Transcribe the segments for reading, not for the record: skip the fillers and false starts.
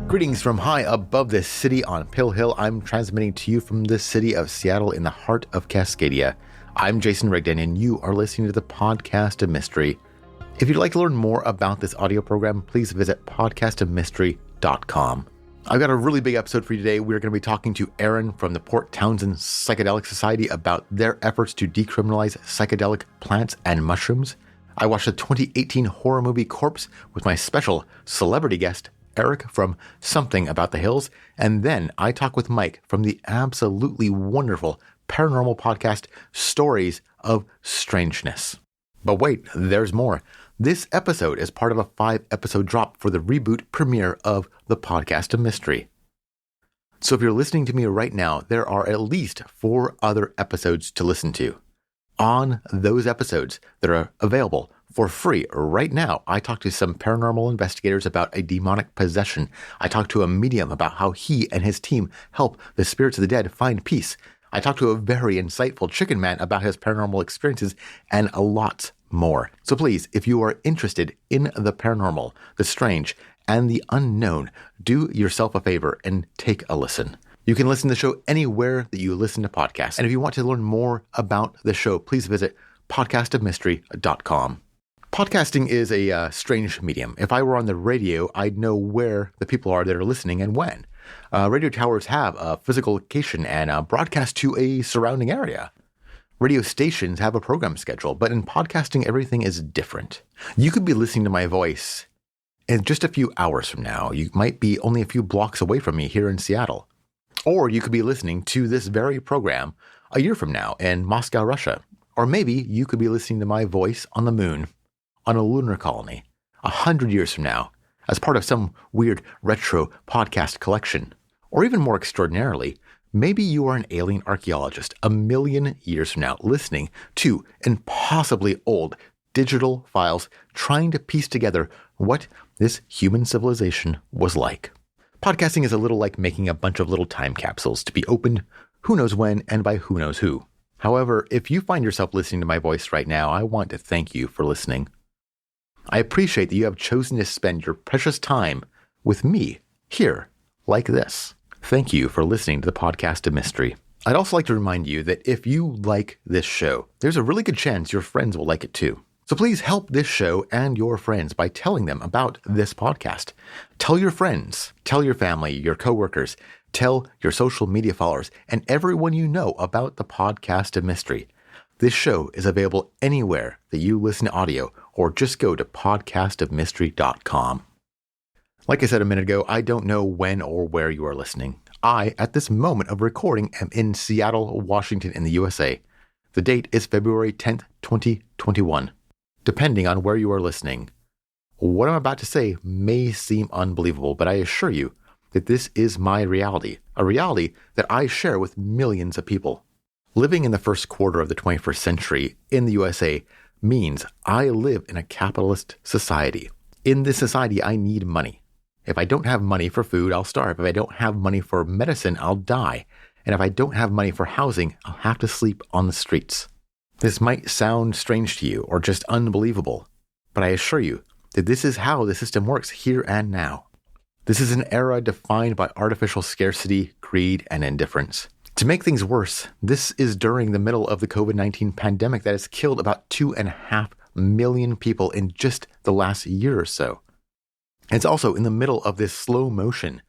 Greetings from high above the city on Pill Hill. I'm transmitting to you from the city of Seattle in the heart of Cascadia. I'm Jason Rigdon, and you are listening to the Podcast of Mystery. If you'd like to learn more about this audio program, please visit podcastofmystery.com. I've got a really big episode for you today. We're going to be talking to Aaron from the Port Townsend Psychedelic Society about their efforts to decriminalize psychedelic plants and mushrooms. I watched the 2018 horror movie Corpse with my special celebrity guest, Eric from Something About the Hills, and then I talk with Mike from the absolutely wonderful paranormal podcast Stories of Strangeness. But wait, there's more. This episode is part of a 5-episode drop for the reboot premiere of the Podcast of Mystery. So if you're listening to me right now, there are at least 4 other episodes to listen to. On those episodes that are available for free right now, I talked to some paranormal investigators about a demonic possession. I talked to a medium about how he and his team help the spirits of the dead find peace. I talked to a very insightful chicken man about his paranormal experiences and a lot more. So please, if you are interested in the paranormal, the strange, and the unknown, do yourself a favor and take a listen. You can listen to the show anywhere that you listen to podcasts. And if you want to learn more about the show, please visit podcastofmystery.com. Podcasting is a strange medium. If I were on the radio, I'd know where the people are that are listening and when. Radio towers have a physical location and broadcast to a surrounding area. Radio stations have a program schedule, but in podcasting, everything is different. You could be listening to my voice in just a few hours from now. You might be only a few blocks away from me here in Seattle. Or you could be listening to this very program a year from now in Moscow, Russia. Or maybe you could be listening to my voice on the moon, on a lunar colony, 100 years from now, as part of some weird retro podcast collection. Or even more extraordinarily, maybe you are an alien archaeologist 1,000,000 years from now listening to impossibly old digital files trying to piece together what this human civilization was like. Podcasting is a little like making a bunch of little time capsules to be opened who knows when and by who knows who. However, if you find yourself listening to my voice right now, I want to thank you for listening. I appreciate that you have chosen to spend your precious time with me here like this. Thank you for listening to the Podcast of Mystery. I'd also like to remind you that if you like this show, there's a really good chance your friends will like it too. So please help this show and your friends by telling them about this podcast. Tell your friends, tell your family, your coworkers, tell your social media followers, and everyone you know about the Podcast of Mystery. This show is available anywhere that you listen to audio, or just go to podcastofmystery.com. Like I said a minute ago, I don't know when or where you are listening. I, at this moment of recording, am in Seattle, Washington in the USA. The date is February 10th, 2021. Depending on where you are listening. What I'm about to say may seem unbelievable, but I assure you that this is my reality, a reality that I share with millions of people. Living in the first quarter of the 21st century in the USA means I live in a capitalist society. In this society, I need money. If I don't have money for food, I'll starve. If I don't have money for medicine, I'll die. And if I don't have money for housing, I'll have to sleep on the streets. This might sound strange to you or just unbelievable, but I assure you that this is how the system works here and now. This is an era defined by artificial scarcity, greed, and indifference. To make things worse, this is during the middle of the COVID-19 pandemic that has killed about 2.5 million people in just the last year or so. It's also in the middle of this slow motion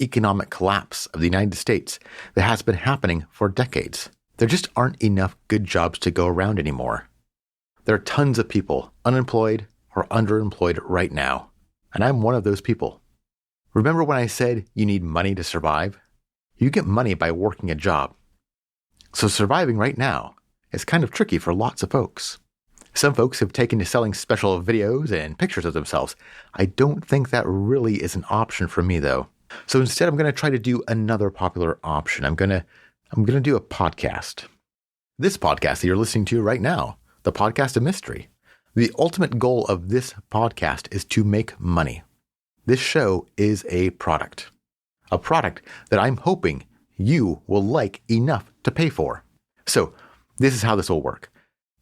economic collapse of the United States that has been happening for decades. There just aren't enough good jobs to go around anymore. There are tons of people unemployed or underemployed right now, and I'm one of those people. Remember when I said you need money to survive? You get money by working a job. So surviving right now is kind of tricky for lots of folks. Some folks have taken to selling special videos and pictures of themselves. I don't think that really is an option for me though. So instead I'm going to try to do another popular option. I'm going to do a podcast. This podcast that you're listening to right now, the Podcast of Mystery. The ultimate goal of this podcast is to make money. This show is a product that I'm hoping you will like enough to pay for. So this is how this will work.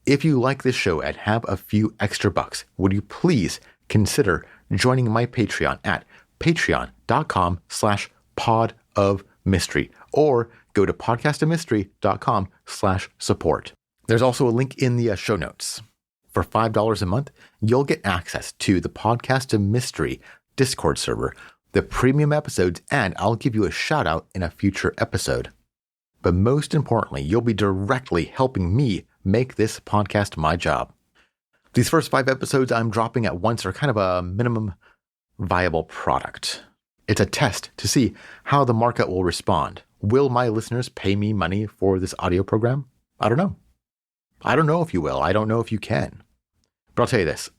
If you like this show and have a few extra bucks, would you please consider joining my Patreon at patreon.com/podofmystery or go to podcastamystery.com/support. There's also a link in the show notes. For $5 a month, you'll get access to the Podcast of Mystery Discord server, the premium episodes, and I'll give you a shout out in a future episode. But most importantly, you'll be directly helping me make this podcast my job. These first 5 episodes I'm dropping at once are kind of a minimum viable product. It's a test to see how the market will respond. Will my listeners pay me money for this audio program? I don't know. I don't know if you will. I don't know if you can. But I'll tell you this.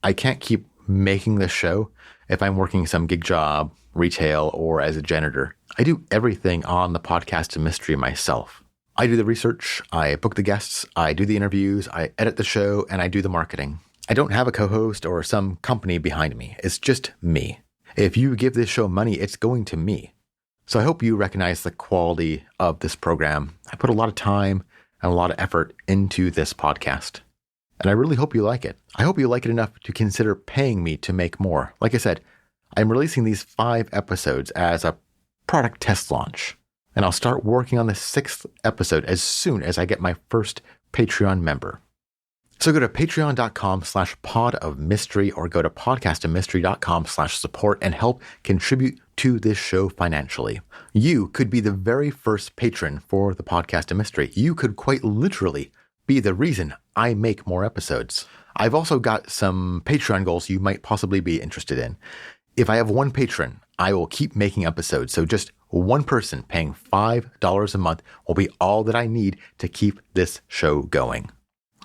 I can't keep making this show if I'm working some gig job, retail, or as a janitor. I do everything on the Podcast of Mystery myself. I do the research, I book the guests, I do the interviews, I edit the show, and I do the marketing. I don't have a co-host or some company behind me. It's just me. If you give this show money, it's going to me. So I hope you recognize the quality of this program. I put a lot of time and a lot of effort into this podcast. And I really hope you like it. I hope you like it enough to consider paying me to make more. Like I said, I'm releasing these 5 episodes as a product test launch. And I'll start working on the 6th episode as soon as I get my first Patreon member. So go to patreon.com/podofmystery or go to podcastamystery.com/support and help contribute to this show financially. You could be the very first patron for the Podcast of Mystery. You could quite literally be the reason I make more episodes. I've also got some Patreon goals you might possibly be interested in. If I have one patron, I will keep making episodes. So just one person paying $5 a month will be all that I need to keep this show going.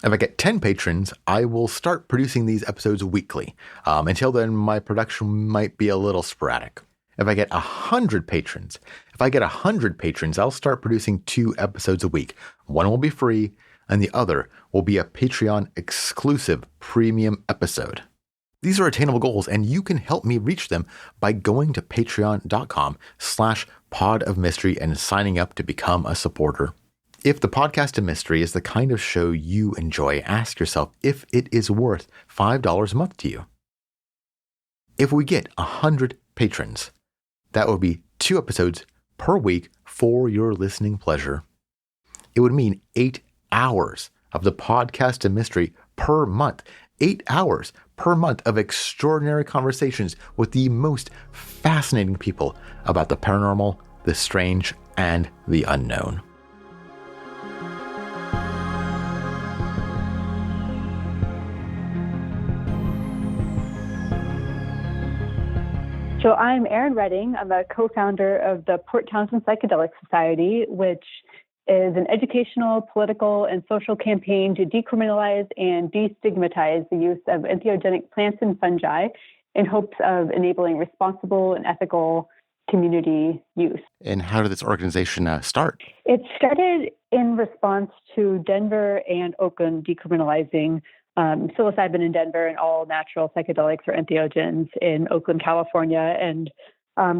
If I get 10 patrons, I will start producing these episodes weekly. Until then, my production might be a little sporadic. If I get 100 patrons, I'll start producing 2 episodes a week. One will be free, and the other will be a Patreon exclusive premium episode. These are attainable goals, and you can help me reach them by going to patreon.com/podofmystery and signing up to become a supporter. If the Podcast of Mystery is the kind of show you enjoy, ask yourself if it is worth $5 a month to you. If we get 100 patrons, that would be 2 episodes per week for your listening pleasure. It would mean 8 hours of the Podcast of Mystery per month. 8 hours per month of extraordinary conversations with the most fascinating people about the paranormal, the strange, and the unknown. So I'm Erin Redding. I'm a co-founder of the Townsend Psychedelic Society, which is an educational, political, and social campaign to decriminalize and destigmatize the use of entheogenic plants and fungi in hopes of enabling responsible and ethical community use. And how did this organization start? It started in response to Denver and Oakland decriminalizing psilocybin in Denver and all natural psychedelics or entheogens in Oakland, California. And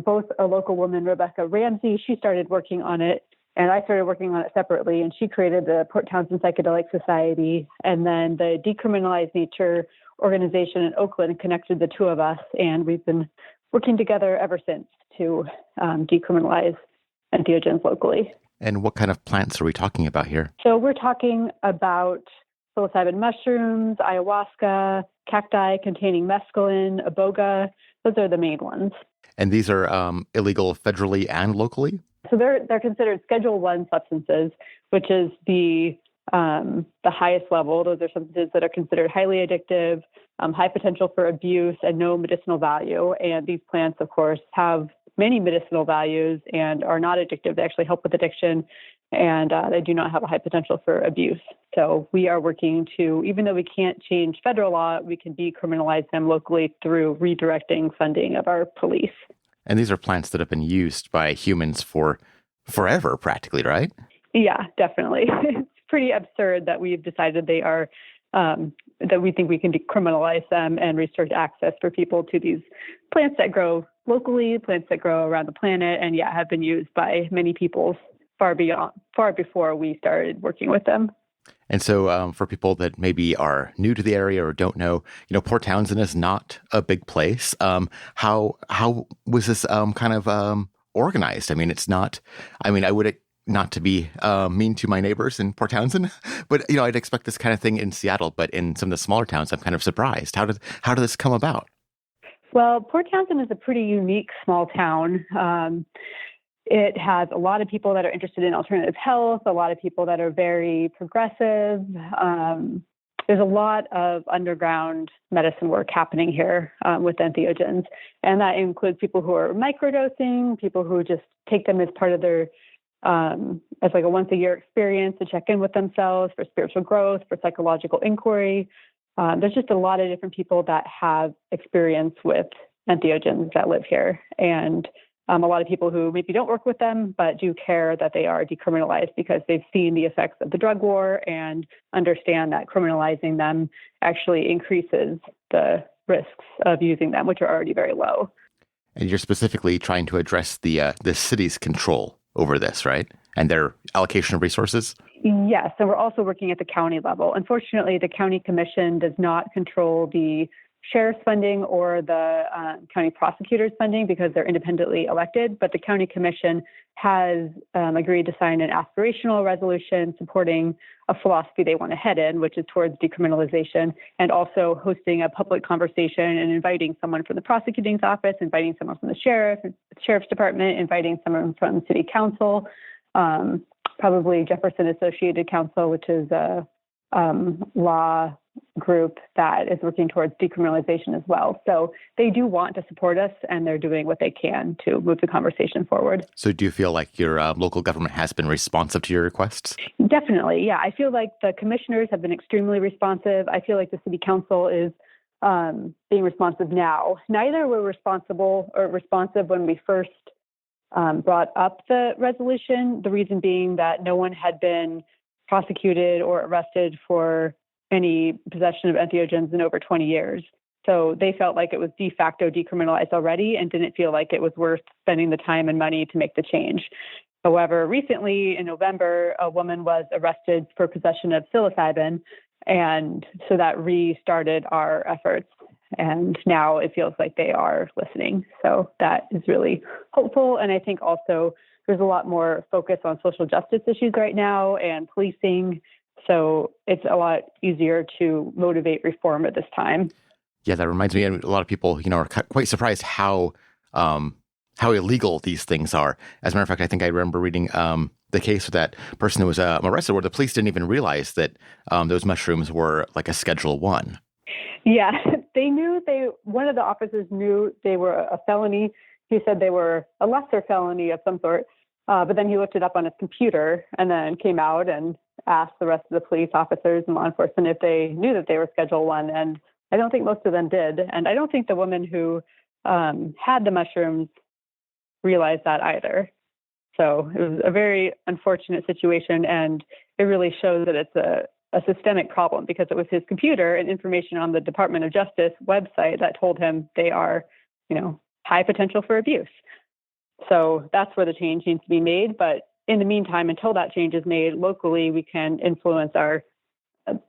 both a local woman, Rebecca Ramsey, she started working on it, and I started working on it separately. And she created the Port Townsend Psychedelic Society. And then the Decriminalized Nature organization in Oakland connected the two of us. And we've been working together ever since to decriminalize entheogens locally. And what kind of plants are we talking about here? So we're talking about psilocybin mushrooms, ayahuasca, cacti containing mescaline, iboga. Those are the main ones. And these are illegal federally and locally? So they're considered Schedule I substances, which is the highest level. Those are substances that are considered highly addictive, high potential for abuse, and no medicinal value. And these plants, of course, have many medicinal values and are not addictive. They actually help with addiction, and they do not have a high potential for abuse. So we are working to, even though we can't change federal law, we can decriminalize them locally through redirecting funding of our police. And these are plants that have been used by humans for forever, practically, right? Yeah, definitely. It's pretty absurd that we've decided they are, that we think we can decriminalize them and restrict access for people to these plants that grow locally, plants that grow around the planet, and have been used by many people far before we started working with them. And so, for people that maybe are new to the area or don't know, Port Townsend is not a big place. How was this kind of organized? I mean, it's not. I mean, I would not to be mean to my neighbors in Port Townsend, but I'd expect this kind of thing in Seattle. But in some of the smaller towns, I'm kind of surprised. How did this come about? Well, Port Townsend is a pretty unique small town. It has a lot of people that are interested in alternative health, a lot of people that are very progressive. There's a lot of underground medicine work happening here with entheogens. And that includes people who are microdosing, people who just take them as part of their, as like a once a year experience to check in with themselves for spiritual growth, for psychological inquiry. There's just a lot of different people that have experience with entheogens that live here. And a lot of people who maybe don't work with them, but do care that they are decriminalized because they've seen the effects of the drug war and understand that criminalizing them actually increases the risks of using them, which are already very low. And you're specifically trying to address the city's control over this, right? And their allocation of resources? Yes, and we're also working at the county level. Unfortunately, the county commission does not control the sheriff's funding or the county prosecutor's funding because they're independently elected, but the county commission has agreed to sign an aspirational resolution supporting a philosophy they want to head in, which is towards decriminalization, and also hosting a public conversation and inviting someone from the prosecuting's office, inviting someone from the sheriff's department, inviting someone from city council, probably Jefferson Associated Council, which is a law group that is working towards decriminalization as well. So they do want to support us, and they're doing what they can to move the conversation forward. So do you feel like your local government has been responsive to your requests? Definitely, yeah. I feel like the commissioners have been extremely responsive. I feel like the city council is being responsive now. Neither were responsive when we first brought up the resolution, the reason being that no one had been prosecuted or arrested for any possession of entheogens in over 20 years. So they felt like it was de facto decriminalized already and didn't feel like it was worth spending the time and money to make the change. However, recently in November, a woman was arrested for possession of psilocybin, and so that restarted our efforts. And now it feels like they are listening. So that is really hopeful. And I think also there's a lot more focus on social justice issues right now and policing. So it's a lot easier to motivate reform at this time. Yeah, that reminds me, and a lot of people, are quite surprised how illegal these things are. As a matter of fact, I think I remember reading the case of that person who was arrested where the police didn't even realize that those mushrooms were like a Schedule 1. Yeah, one of the officers knew they were a felony. He said they were a lesser felony of some sort. But then he looked it up on his computer and then came out and asked the rest of the police officers and law enforcement if they knew that they were Schedule 1. And I don't think most of them did. And I don't think the woman who had the mushrooms realized that either. So it was a very unfortunate situation. And it really shows that it's a systemic problem because it was his computer and information on the Department of Justice website that told him they are, high potential for abuse. So that's where the change needs to be made. But in the meantime, until that change is made locally, we can influence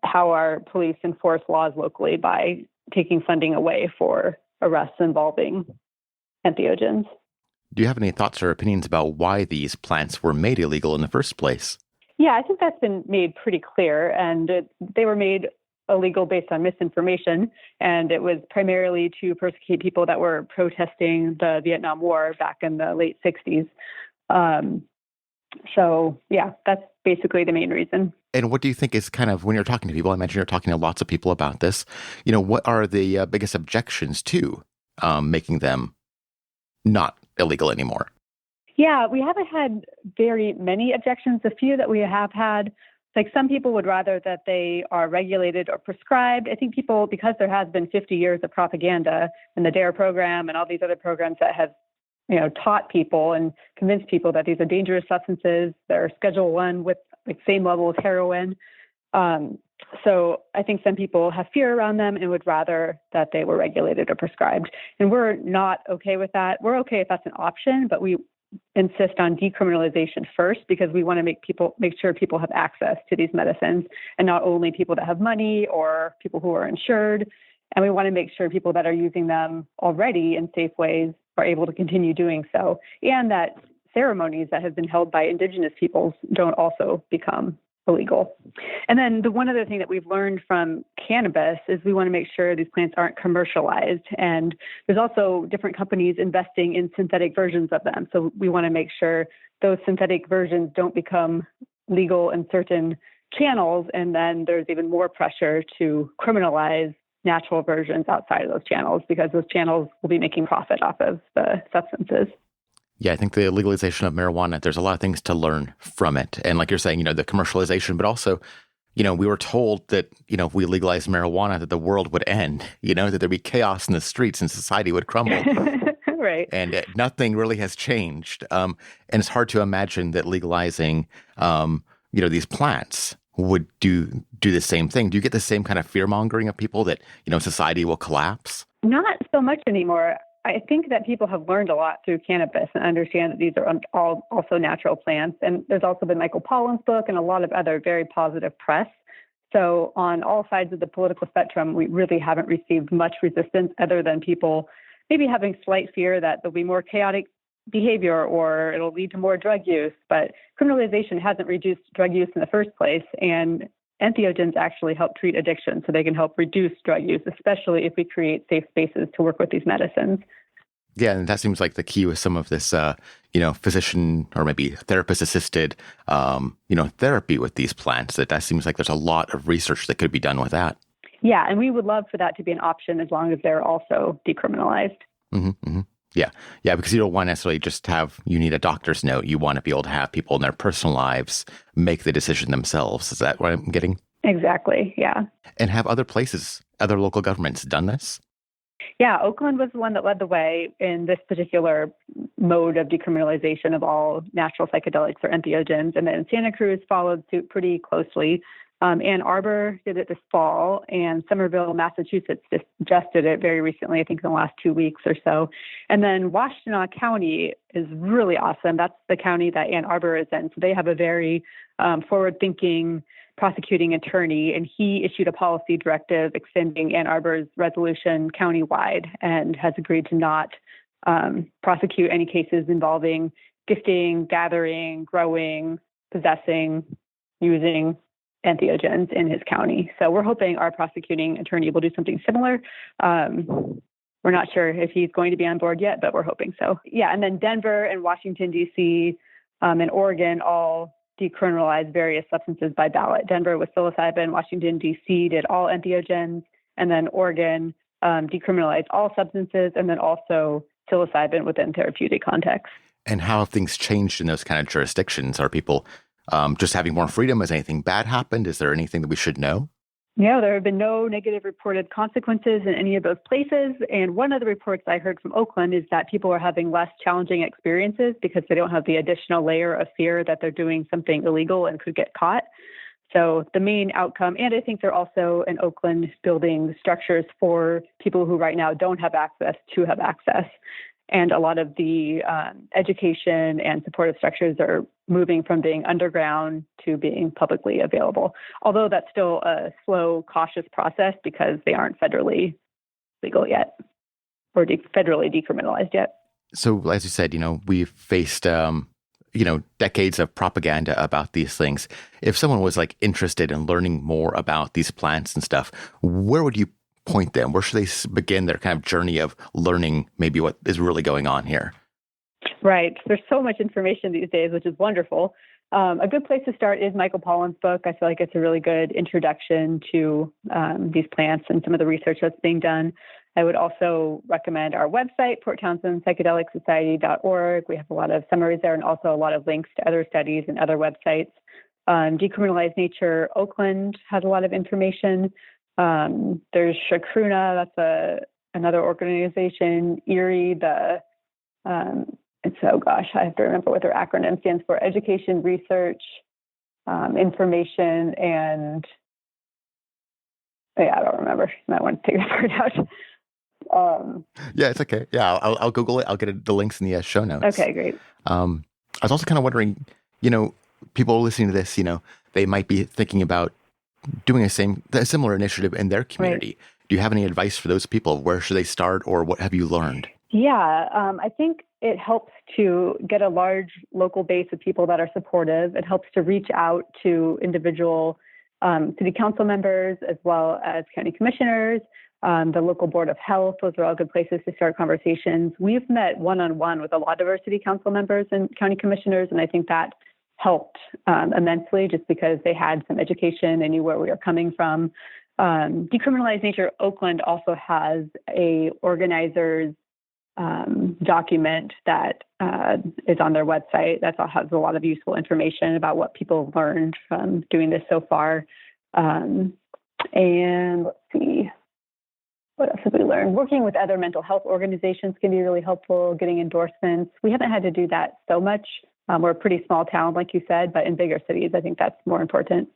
how our police enforce laws locally by taking funding away for arrests involving entheogens. Do you have any thoughts or opinions about why these plants were made illegal in the first place? Yeah, I think that's been made pretty clear. And they were made illegal based on misinformation. And it was primarily to persecute people that were protesting the Vietnam War back in the late 60s. So, yeah, that's basically the main reason. And what do you think is kind of, when you're talking to people, I imagine you're talking to lots of people about this, what are the biggest objections to making them not illegal anymore? Yeah, we haven't had very many objections. The few that we have had, like some people would rather that they are regulated or prescribed. I think people, because there has been 50 years of propaganda and the DARE program and all these other programs that have, taught people and convinced people that these are dangerous substances, they're Schedule 1 with like same level as heroin. So I think some people have fear around them and would rather that they were regulated or prescribed. And we're not okay with that. We're okay if that's an option, but we insist on decriminalization first, because we want to make sure people have access to these medicines, and not only people that have money or people who are insured. And we want to make sure people that are using them already in safe ways are able to continue doing so, and that ceremonies that have been held by indigenous peoples don't also become illegal. And then the one other thing that we've learned from cannabis is we want to make sure these plants aren't commercialized. And there's also different companies investing in synthetic versions of them. So we want to make sure those synthetic versions don't become legal in certain channels. And then there's even more pressure to criminalize natural versions outside of those channels, because those channels will be making profit off of the substances. Yeah, I think the legalization of marijuana, there's a lot of things to learn from it. And like you're saying, the commercialization, but also, we were told that, if we legalized marijuana, that the world would end, that there'd be chaos in the streets and society would crumble. Right. And nothing really has changed. And it's hard to imagine that legalizing, these plants would do the same thing. Do you get the same kind of fear mongering of people that, society will collapse? Not so much anymore. I think that people have learned a lot through cannabis and understand that these are all also natural plants. And there's also been Michael Pollan's book and a lot of other very positive press. So on all sides of the political spectrum, we really haven't received much resistance, other than people maybe having slight fear that there'll be more chaotic behavior or it'll lead to more drug use. But criminalization hasn't reduced drug use in the first place. And entheogens actually help treat addiction, so they can help reduce drug use, especially if we create safe spaces to work with these medicines. Yeah, and that seems like the key with some of this, physician or maybe therapist-assisted, therapy with these plants. That seems like there's a lot of research that could be done with that. Yeah, and we would love for that to be an option as long as they're also decriminalized. Mm-hmm, mm-hmm. Yeah, because you don't want to necessarily just you need a doctor's note. You want to be able to have people in their personal lives make the decision themselves. Is that what I'm getting? Exactly, yeah. And have other local governments done this? Yeah, Oakland was the one that led the way in this particular mode of decriminalization of all natural psychedelics or entheogens. And then Santa Cruz followed suit pretty closely. Ann Arbor did it this fall, and Somerville, Massachusetts just did it very recently, I think in the last 2 weeks or so. And then Washtenaw County is really awesome. That's the county that Ann Arbor is in. So they have a very forward-thinking prosecuting attorney, and he issued a policy directive extending Ann Arbor's resolution countywide, and has agreed to not prosecute any cases involving gifting, gathering, growing, possessing, using entheogens in his county. So we're hoping our prosecuting attorney will do something similar. We're not sure if he's going to be on board yet, but we're hoping so. Yeah, and then Denver and Washington, D.C. And Oregon all decriminalized various substances by ballot. Denver with psilocybin, Washington, D.C. did all entheogens, and then Oregon decriminalized all substances, and then also psilocybin within therapeutic contexts. And how have things changed in those kind of jurisdictions? Are people just having more freedom? Has anything bad happened? Is there anything that we should know? No, there have been no negative reported consequences in any of those places. And one of the reports I heard from Oakland is that people are having less challenging experiences because they don't have the additional layer of fear that they're doing something illegal and could get caught. So the main outcome, and I think they're also in Oakland building structures for people who right now don't have access to have access. And a lot of the education and supportive structures are moving from being underground to being publicly available. Although that's still a slow, cautious process because they aren't federally legal yet or federally decriminalized yet. So as you said, we've faced, decades of propaganda about these things. If someone was interested in learning more about these plants and stuff, where would you point them? Where should they begin their kind of journey of learning maybe what is really going on here? Right. There's so much information these days, which is wonderful. A good place to start is Michael Pollan's book. I feel like it's a really good introduction to these plants and some of the research that's being done. I would also recommend our website, Port Townsend Psychedelic Society.org. We have a lot of summaries there and also a lot of links to other studies and other websites. Decriminalized Nature Oakland has a lot of information. There's Shakruna, that's another organization. ERIE, I have to remember what their acronym stands for: Education, Research, Information, and I don't remember. You might want to take that part Yeah, it's okay. Yeah, I'll Google it. I'll get the links in the show notes. Okay, great. I was also kind of wondering, you know, people listening to this, they might be thinking about doing a similar initiative in their community. Right. Do you have any advice for those people? Where should they start, or what have you learned? Yeah, I think it helps to get a large local base of people that are supportive. It helps to reach out to individual city council members as well as county commissioners, the local board of health. Those are all good places to start conversations. We've met one-on-one with a lot of our city council members and county commissioners, and I think that helped immensely just because they had some education, they knew where we were coming from. Decriminalize Nature Oakland also has a organizer's document that is on their website that has a lot of useful information about what people learned from doing this so far. And let's see, what else have we learned? Working with other mental health organizations can be really helpful, getting endorsements. We haven't had to do that so much. We're a pretty small town, like you said, but in bigger cities, I think that's more important.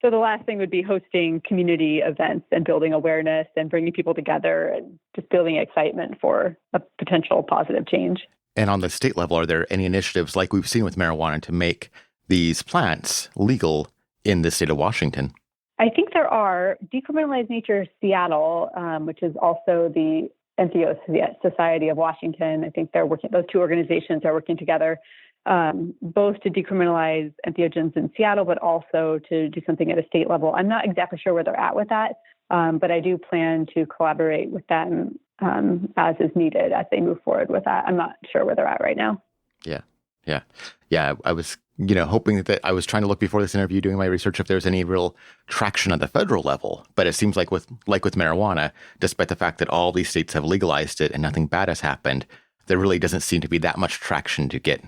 So the last thing would be hosting community events and building awareness and bringing people together and just building excitement for a potential positive change. And on the state level, are there any initiatives like we've seen with marijuana to make these plants legal in the state of Washington? I think there are. Decriminalize Nature Seattle, which is also the NCO Society of Washington. I think those two organizations are working together. Both to decriminalize entheogens in Seattle, but also to do something at a state level. I'm not exactly sure where they're at with that, but I do plan to collaborate with them as is needed as they move forward with that. I'm not sure where they're at right now. Yeah. I was, hoping that I was trying to look before this interview, doing my research, if there's any real traction on the federal level. But it seems like with marijuana, despite the fact that all these states have legalized it and nothing bad has happened, there really doesn't seem to be that much traction to get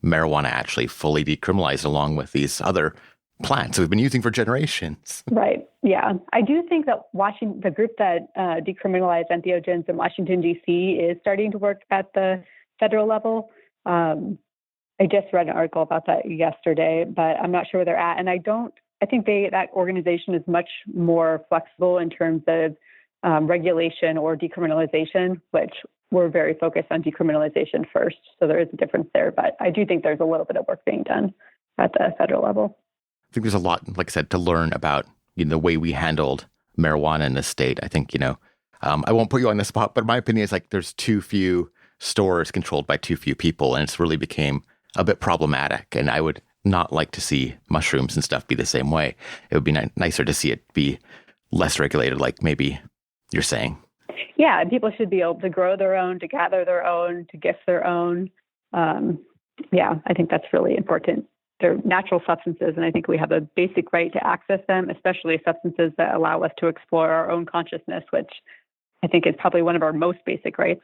marijuana actually fully decriminalized along with these other plants we've been using for generations. Right. Yeah. I do think that the group that decriminalized entheogens in Washington, D.C. is starting to work at the federal level. I just read an article about that yesterday, but I'm not sure where they're at. And I think that organization is much more flexible in terms of regulation or decriminalization, which we're very focused on decriminalization first. So there is a difference there, but I do think there's a little bit of work being done at the federal level. I think there's a lot, like I said, to learn about the way we handled marijuana in this state. I think, I won't put you on the spot, but my opinion is like there's too few stores controlled by too few people, and it's really became a bit problematic. And I would not like to see mushrooms and stuff be the same way. It would be nicer to see it be less regulated, like maybe you're saying. Yeah, people should be able to grow their own, to gather their own, to gift their own. I think that's really important. They're natural substances, and I think we have a basic right to access them, especially substances that allow us to explore our own consciousness, which I think is probably one of our most basic rights.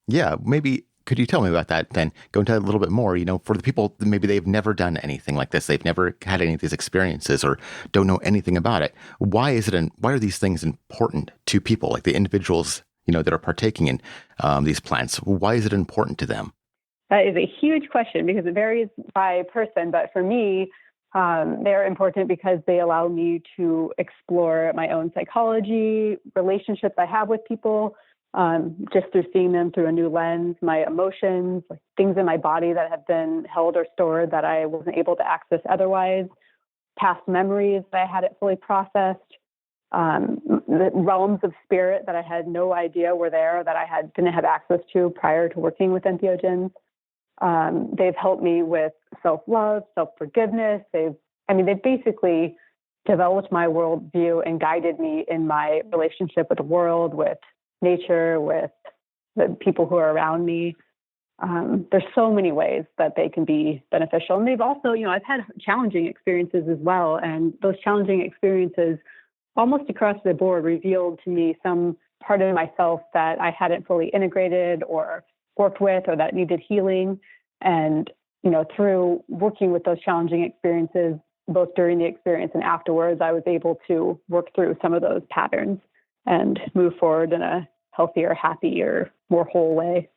Yeah, maybe could you tell me about that then? Go into a little bit more, for the people, maybe they've never done anything like this. They've never had any of these experiences or don't know anything about it. Why are these things important to people, like the individuals, that are partaking in these plants? Why is it important to them? That is a huge question because it varies by person. But for me, they're important because they allow me to explore my own psychology, relationships I have with people, just through seeing them through a new lens, my emotions, like things in my body that have been held or stored that I wasn't able to access otherwise, past memories that I hadn't fully processed, the realms of spirit that I had no idea were there that I didn't have access to prior to working with entheogens. They've helped me with self-love, self-forgiveness. They've basically developed my worldview and guided me in my relationship with the world, with nature, with the people who are around me. There's so many ways that they can be beneficial. And they've also, I've had challenging experiences as well. And those challenging experiences almost across the board revealed to me some part of myself that I hadn't fully integrated or worked with or that needed healing. And, through working with those challenging experiences, both during the experience and afterwards, I was able to work through some of those patterns and move forward in a healthier, happier, more whole way.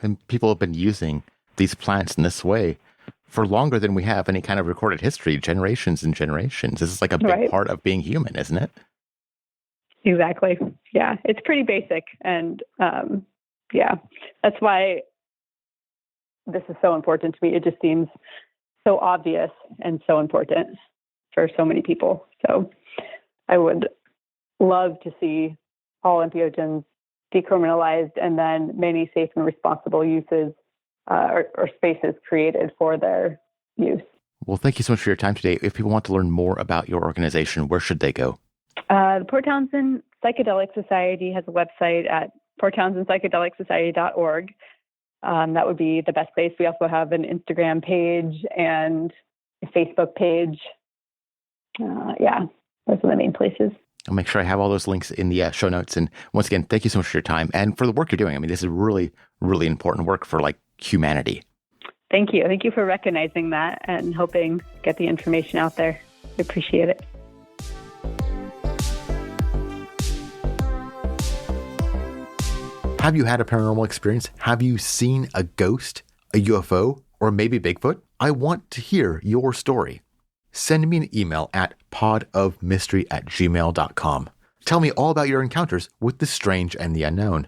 And people have been using these plants in this way for longer than we have any kind of recorded history, generations and generations. This is like a big part of being human, isn't it? Exactly. Yeah, it's pretty basic. And yeah, that's why this is so important to me. It just seems so obvious and so important for so many people. So I would love to see all entheogens decriminalized and then many safe and responsible uses or spaces created for their use. Well, thank you so much for your time today. If people want to learn more about your organization, where should they go? The Port Townsend Psychedelic Society has a website at porttownsendpsychedelicsociety.org. That would be the best place. We also have an Instagram page and a Facebook page. Yeah, those are the main places. I'll make sure I have all those links in the show notes. And once again, thank you so much for your time and for the work you're doing. I mean, this is really, really important work for like humanity. Thank you. Thank you for recognizing that and helping get the information out there. We appreciate it. Have you had a paranormal experience? Have you seen a ghost, a UFO, or maybe Bigfoot? I want to hear your story. Send me an email at podofmystery@gmail.com. Tell me all about your encounters with the strange and the unknown.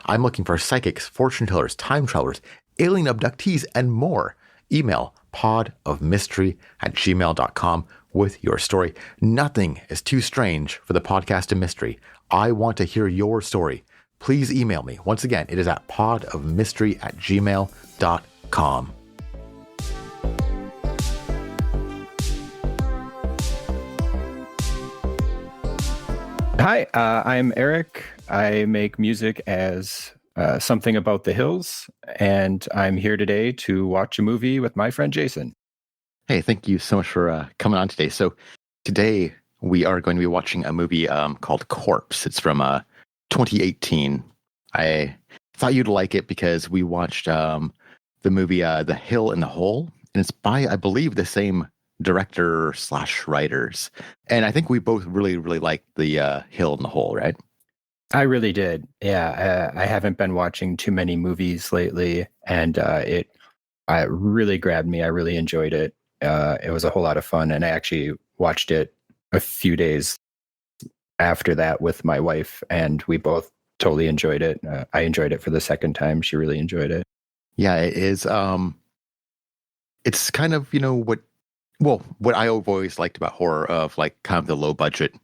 I'm looking for psychics, fortune tellers, time travelers, alien abductees, and more. Email podofmystery@gmail.com with your story. Nothing is too strange for the podcast of mystery. I want to hear your story. Please email me. Once again, it is at podofmystery@gmail.com. Hi, I'm Eric. I make music as Something About the Hills, and I'm here today to watch a movie with my friend Jason. Hey, thank you so much for coming on today. So today we are going to be watching a movie called Corpse. It's from 2018. I thought you'd like it because we watched the movie The Hill and the Hole, and it's by, I believe, the same director/writers. And I think we both really, really liked The Hill and the Hole, right? I really did. Yeah, I haven't been watching too many movies lately, and it really grabbed me. I really enjoyed it. It was a whole lot of fun, and I actually watched it a few days after that with my wife, and we both totally enjoyed it. I enjoyed it for the second time. She really enjoyed it. Yeah, it is. It's kind of, what I always liked about horror, of like kind of the low budget,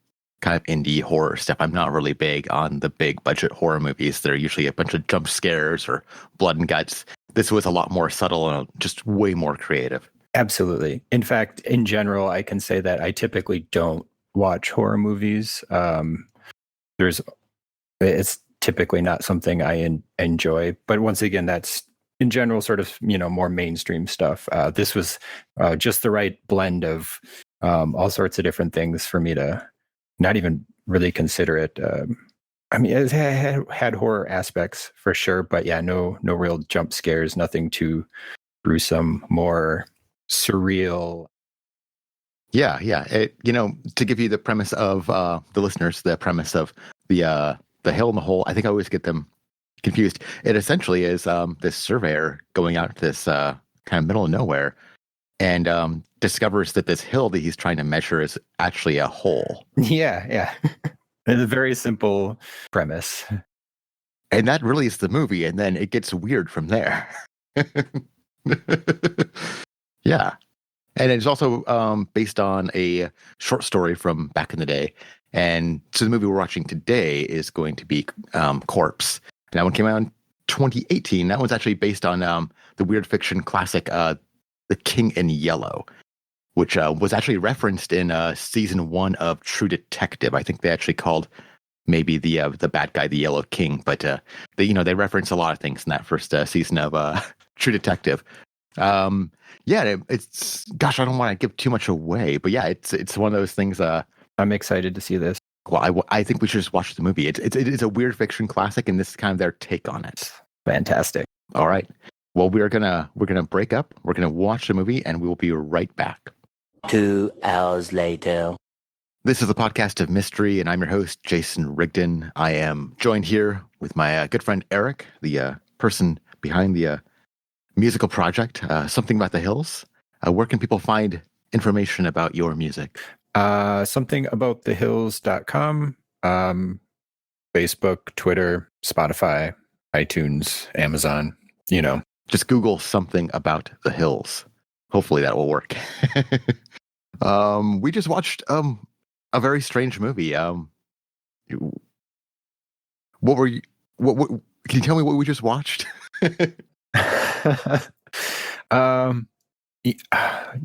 kind of indie horror stuff. I'm not really big on the big budget horror movies. They're usually a bunch of jump scares or blood and guts. This was a lot more subtle and just way more creative. Absolutely. In fact, in general, I can say that I typically don't watch horror movies. It's typically not something I enjoy. But once again, that's in general sort of, more mainstream stuff. This was just the right blend of all sorts of different things for me to not even really consider it. I mean, it had horror aspects for sure, but yeah, no real jump scares, nothing too gruesome, more surreal. Yeah. To give you the premise of the listeners, the premise of the Hill and the Hole, I think I always get them confused. It essentially is this surveyor going out to this kind of middle of nowhere and discovers that this hill that he's trying to measure is actually a hole. Yeah. It's a very simple premise. And that really is the movie, and then it gets weird from there. Yeah. And it's also based on a short story from back in the day. And so the movie we're watching today is going to be Corpse. And that one came out in 2018. That one's actually based on the weird fiction classic The King in Yellow, which was actually referenced in season 1 of True Detective. I think they actually called maybe the bad guy the Yellow King, but they reference a lot of things in that first season of True Detective. It's gosh, I don't want to give too much away, but yeah, it's one of those things. I'm excited to see this. Well, I think we should just watch the movie. It is a weird fiction classic, and this is kind of their take on it. Fantastic. All right. Well, we're gonna break up. We're gonna watch the movie, and we will be right back. 2 hours later. This is the podcast of mystery, and I'm your host, Jason Rigdon. I am joined here with my good friend Eric, the person behind the musical project, Something About the Hills. Where can people find information about your music? Somethingaboutthehills.com. Facebook, Twitter, Spotify, iTunes, Amazon, Just Google something about the hills. Hopefully that will work. We just watched a very strange movie. What were you? What? Can you tell me what we just watched?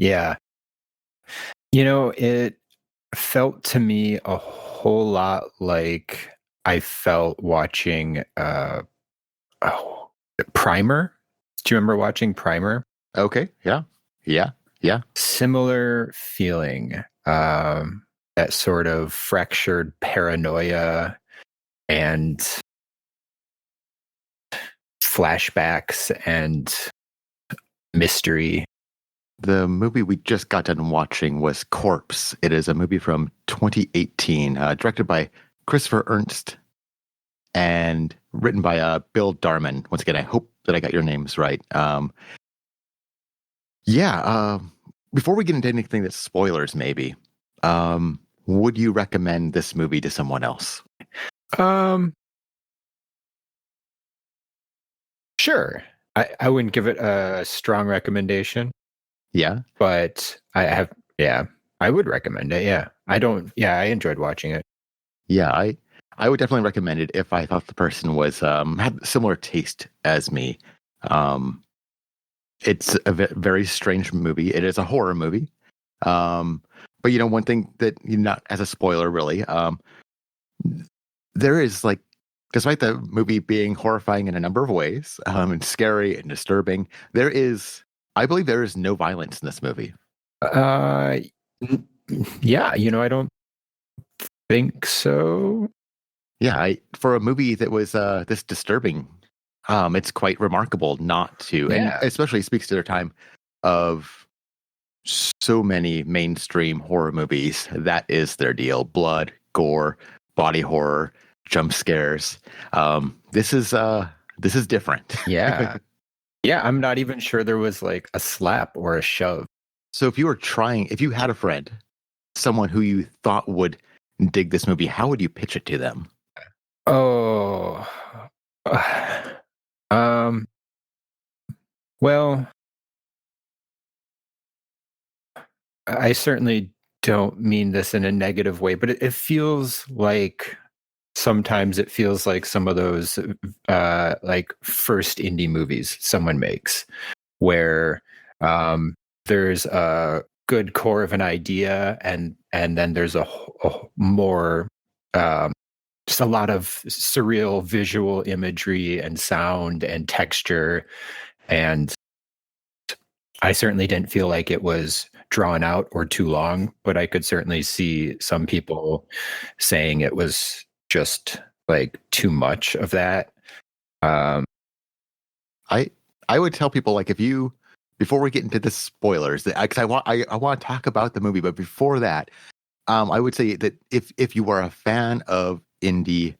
Yeah. It felt to me a whole lot like I felt watching Primer. Do you remember watching Primer? Okay. Yeah. Similar feeling. That sort of fractured paranoia and flashbacks and mystery. The movie we just got done watching was Corpse. It is a movie from 2018, directed by Christopher Ernst and written by Bill Darman. Once again, I hope that I got your names right. Before we get into anything that's spoilers, maybe, would you recommend this movie to someone else? Sure. I wouldn't give it a strong recommendation. Yeah. But I would recommend it. Yeah. I enjoyed watching it. Yeah, I would definitely recommend it if I thought the person was had similar taste as me. It's a very strange movie. It is a horror movie. But one thing that not as a spoiler really, there is despite the movie being horrifying in a number of ways, and scary and disturbing, I believe there is no violence in this movie. Yeah, I don't think so. Yeah, for a movie that was this disturbing, it's quite remarkable not to, and especially speaks to their time of so many mainstream horror movies. That is their deal: blood, gore, body horror, jump scares. This is different. Yeah. Yeah, I'm not even sure there was like a slap or a shove. So if you had a friend, someone who you thought would dig this movie, how would you pitch it to them? Oh, well, I certainly don't mean this in a negative way, but it feels like sometimes it feels like some of those like first indie movies someone makes where there's a good core of an idea and then there's a more just a lot of surreal visual imagery and sound and texture, and I certainly didn't feel like it was drawn out or too long, but I could certainly see some people saying it was just like too much of that. I would tell people, like, before we get into the spoilers, because I want to talk about the movie, but before that, I would say that if you are a fan of indie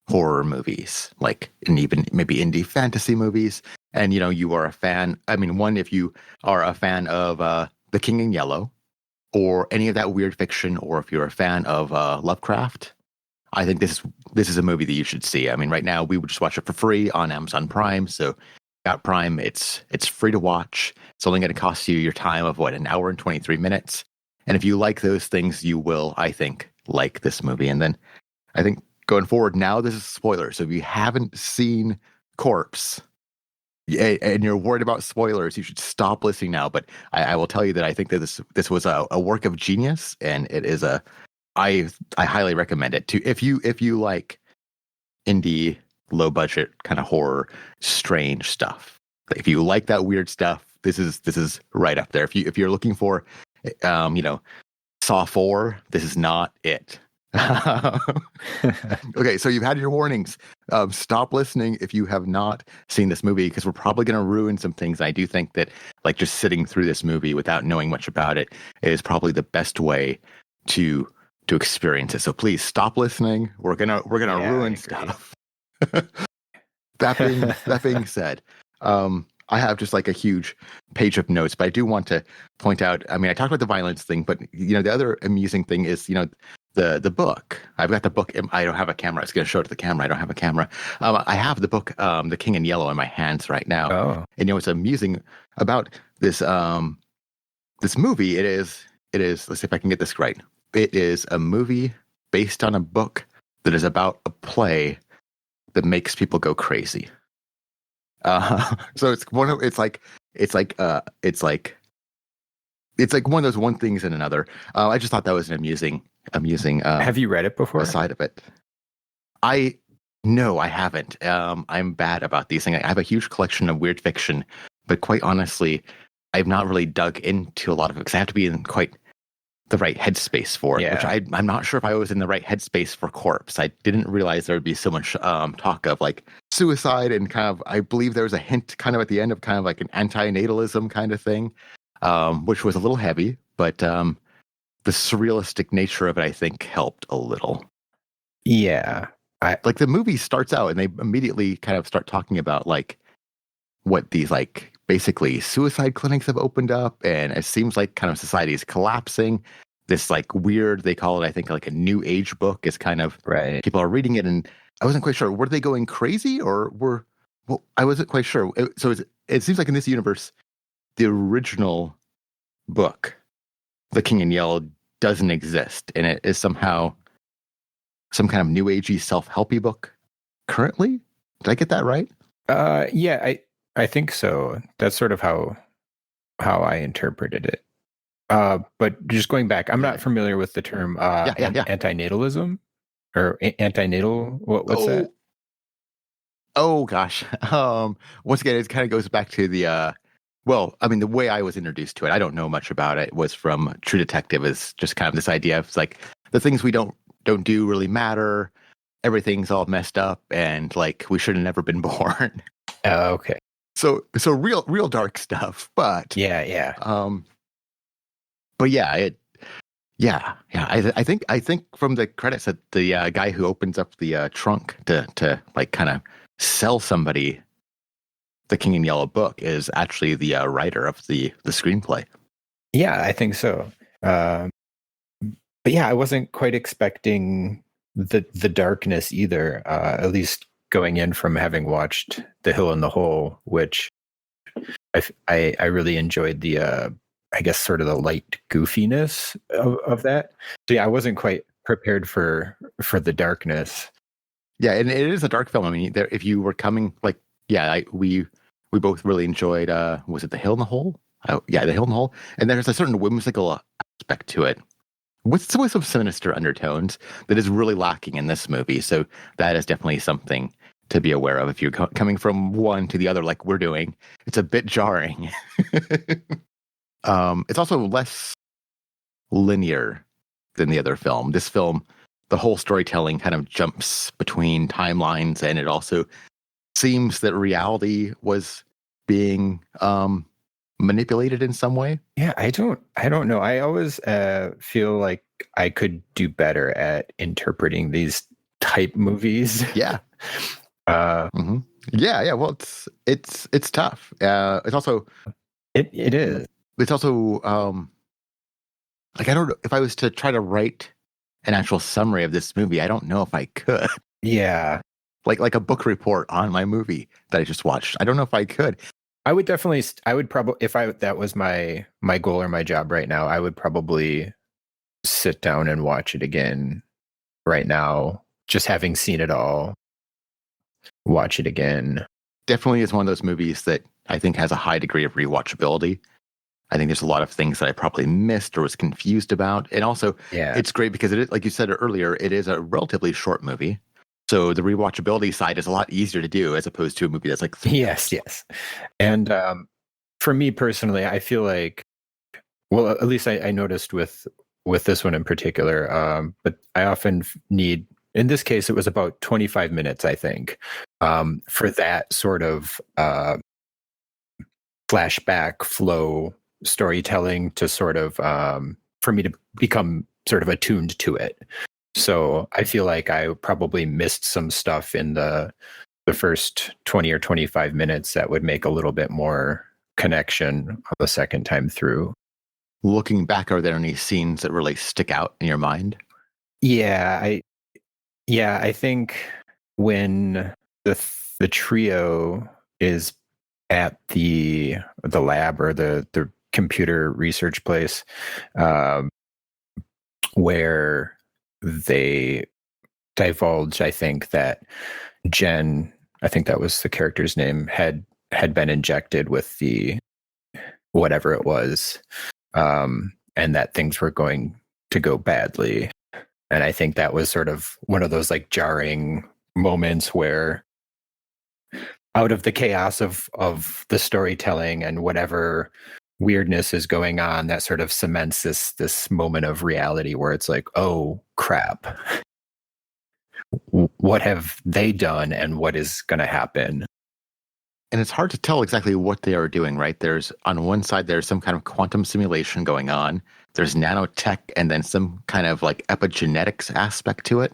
horror movies, and even maybe indie fantasy movies, and you are a fan. I mean, if you are a fan of The King in Yellow, or any of that weird fiction, or if you're a fan of Lovecraft, I think this is a movie that you should see. I mean, right now we would just watch it for free on Amazon Prime. So, got Prime, it's free to watch. It's only going to cost you your time of an hour and 23 minutes. And if you like those things, you will, I think, like this movie. And then I think going forward, now this is a spoiler. So if you haven't seen Corpse and you're worried about spoilers, you should stop listening now. But I will tell you that I think that this was a work of genius, and it is I highly recommend it if you like indie, low budget kind of horror, strange stuff. If you like that weird stuff, this is right up there. If you're looking for Saw 4, this is not it. Okay, so you've had your warnings. Stop listening if you have not seen this movie, because we're probably going to ruin some things. I do think that just sitting through this movie without knowing much about it is probably the best way to experience it. So please stop listening. We're gonna ruin stuff. That being said, I have just a huge page of notes, but I do want to point out, I mean, I talked about the violence thing, but the other amusing thing is, the book. I've got the book. I don't have a camera. I was going to show it to the camera. I don't have a camera. I have the book, The King in Yellow, in my hands right now. Oh, And it's amusing about this this movie. It is. Let's see if I can get this right. It is a movie based on a book that is about a play that makes people go crazy. So it's one of it's like one of those one things and another. I just thought that was an amusing. have you read it before? Side of it. No, I haven't. I'm bad about these things. I have a huge collection of weird fiction, but quite honestly, I've not really dug into a lot of it because I have to be in quite the right headspace for it. Yeah. Which I'm not sure if I was in the right headspace for Corpse. I didn't realize there would be so much talk of like suicide and kind of. I believe there was a hint kind of at the end of kind of like an anti-natalism kind of thing, which was a little heavy, but the surrealistic nature of it, I think, helped a little. Yeah. Like the movie starts out and they immediately kind of start talking about like what these like basically suicide clinics have opened up, and it seems like kind of society is collapsing. This like weird, they call it, I think, like a new age book is kind of Right. people are reading it, and I wasn't quite sure, were they going crazy or I wasn't quite sure. It seems like in this universe, the original book, The King in Yellow, doesn't exist, and it is somehow some kind of new agey self-helpy book currently. Did I get that right? Yeah, I think so. That's sort of how I interpreted it. But just going back, I'm not familiar with the term antinatalism or antinatal. What's that? Oh gosh. Once again, it kind of goes back to the well, I mean, the way I was introduced to it, I don't know much about it, was from True Detective. Is just kind of this idea of like the things we don't do really matter. Everything's all messed up, and like we should have never been born. Okay. So real dark stuff, but yeah. But yeah, I think from the credits that the guy who opens up the trunk to like kind of sell somebody the King in Yellow book is actually the writer of the screenplay. Yeah, I think so. But yeah, I wasn't quite expecting the darkness either. At least going in from having watched The Hill and the Hole, which I really enjoyed the I guess sort of the light goofiness of that. So yeah, I wasn't quite prepared for the darkness. Yeah, and it is a dark film. I mean, if you were coming like, we both really enjoyed. Was it The Hill and the Hole? Oh, yeah, The Hill and the Hole. And there's a certain whimsical aspect to it, with some sinister undertones that is really lacking in this movie. So that is definitely something to be aware of if you're coming from one to the other, like we're doing. It's a bit jarring. It's also less linear than the other film. This film, the whole storytelling kind of jumps between timelines, and it also seems that reality was being manipulated in some way. Yeah, I don't know. I always feel like I could do better at interpreting these type movies. Yeah. Yeah. Well, it's tough. It's also it is. It's also like, I don't know if I was to try to write an actual summary of this movie, I don't know if I could. Yeah. Like a book report on my movie that I just watched. I don't know if I could. I would probably, if that was my goal or my job right now, I would probably sit down and watch it again right now, just having seen it all, watch it again. Definitely is one of those movies that I think has a high degree of rewatchability. I think there's a lot of things that I probably missed or was confused about. And also, It's great because it is, like you said earlier, it is a relatively short movie. So the rewatchability side is a lot easier to do as opposed to a movie that's like 3 hours. Yes. And for me personally, I feel like, well, at least I noticed with this one in particular, but I often need, in this case, it was about 25 minutes, I think, for that sort of flashback flow storytelling to sort of, for me to become sort of attuned to it. So I feel like I probably missed some stuff in the first 20 or 25 minutes that would make a little bit more connection on the second time through. Looking back, are there any scenes that really stick out in your mind? I think when the trio is at the lab or the computer research place, where they divulge, I think that Jen, I think that was the character's name, had been injected with the whatever it was, and that things were going to go badly. And I think that was sort of one of those like jarring moments where, out of the chaos of the storytelling and whatever weirdness is going on, that sort of cements this moment of reality where it's like, oh crap, what have they done and what is going to happen? And it's hard to tell exactly what they are doing, right? There's, on one side, there's some kind of quantum simulation going on. There's nanotech and then some kind of like epigenetics aspect to it.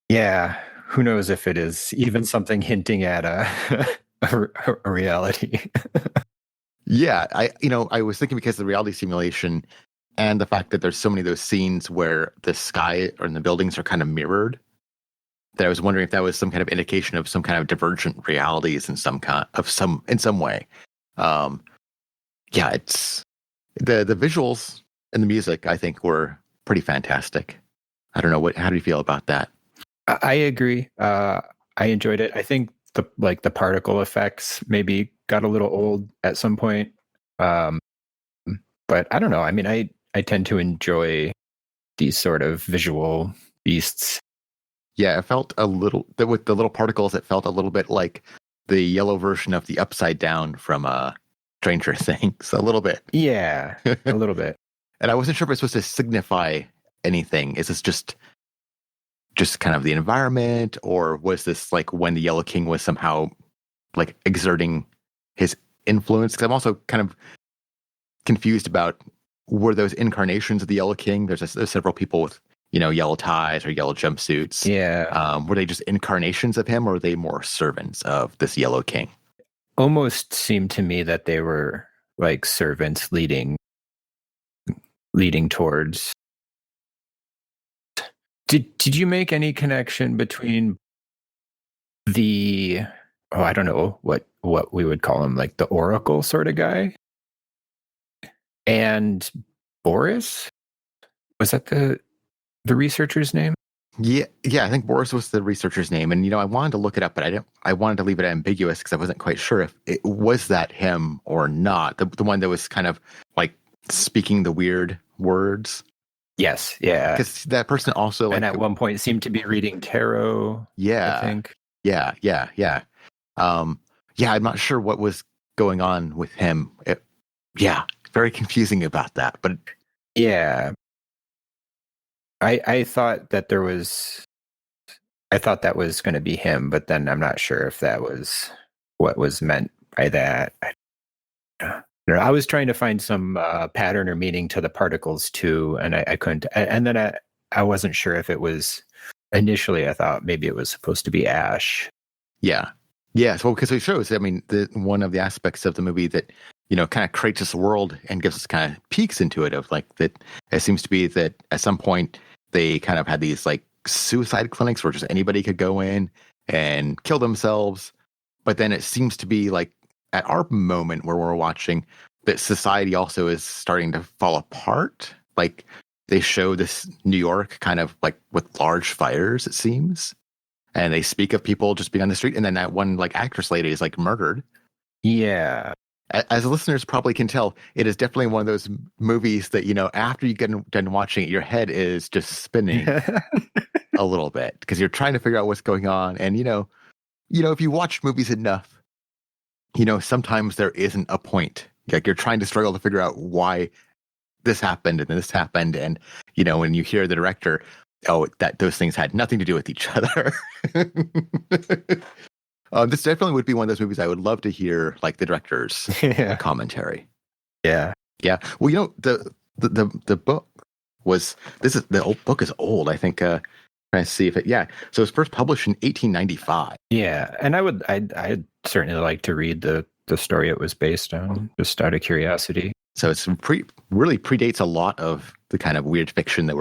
Yeah. Who knows if it is even something hinting at a reality. Yeah. I was thinking, because of the reality simulation and the fact that there's so many of those scenes where the sky or the buildings are kind of mirrored, that I was wondering if that was some kind of indication of some kind of divergent realities in some way. It's the visuals and the music, I think, were pretty fantastic. I don't know, how do you feel about that? I agree. I enjoyed it. I think the particle effects maybe got a little old at some point. But I don't know. I mean, I tend to enjoy these sort of visual beasts. Yeah, it felt a little, with the little particles, it felt a little bit like the yellow version of the Upside Down from Stranger Things, a little bit. Yeah, a little bit. And I wasn't sure if it's supposed to signify anything. Is this just kind of the environment, or was this like when the Yellow King was somehow like exerting his influence? Because I'm also kind of confused about, were those incarnations of the Yellow King? There's several people with, yellow ties or yellow jumpsuits. Yeah. Were they just incarnations of him, or were they more servants of this Yellow King? Almost seemed to me that they were like servants leading towards. Did you make any connection between the, I don't know what we would call him, like the Oracle sort of guy, and Boris? Was that the researcher's name? Yeah, I think Boris was the researcher's name, and I wanted to look it up, but I wanted to leave it ambiguous because I wasn't quite sure if it was that him or not. The one that was kind of like speaking the weird words. Yes, yeah. Because that person also, and at one point seemed to be reading tarot. Yeah, I think. Yeah. I'm not sure what was going on with him. Very confusing about that. But yeah, I thought that that was going to be him, but then I'm not sure if that was what was meant by that. I was trying to find some pattern or meaning to the particles too, and I couldn't. And then I wasn't sure if it was. Initially, I thought maybe it was supposed to be Ash. Yeah. So because it shows, I mean, one of the aspects of the movie that kind of creates this world and gives us kind of peeks into it, of like that. It seems to be that at some point they kind of had these like suicide clinics where just anybody could go in and kill themselves. But then it seems to be like, at our moment where we're watching, that society also is starting to fall apart. Like they show this New York kind of like with large fires, it seems. And they speak of people just being on the street. And then that one like actress lady is like murdered. Yeah. As listeners probably can tell, it is definitely one of those movies that, after you get done watching it, your head is just spinning a little bit because you're trying to figure out what's going on. And, if you watch movies enough, sometimes there isn't a point. Like you're trying to struggle to figure out why this happened and this happened. And, when you hear the director, that those things had nothing to do with each other. This definitely would be one of those movies I would love to hear, like the director's commentary. Yeah. Well, the book was, the old book is old. I think, trying to see if it, so it was first published in 1895. Yeah. And I'd certainly like to read the story it was based on, just out of curiosity. So it's really predates a lot of the kind of weird fiction that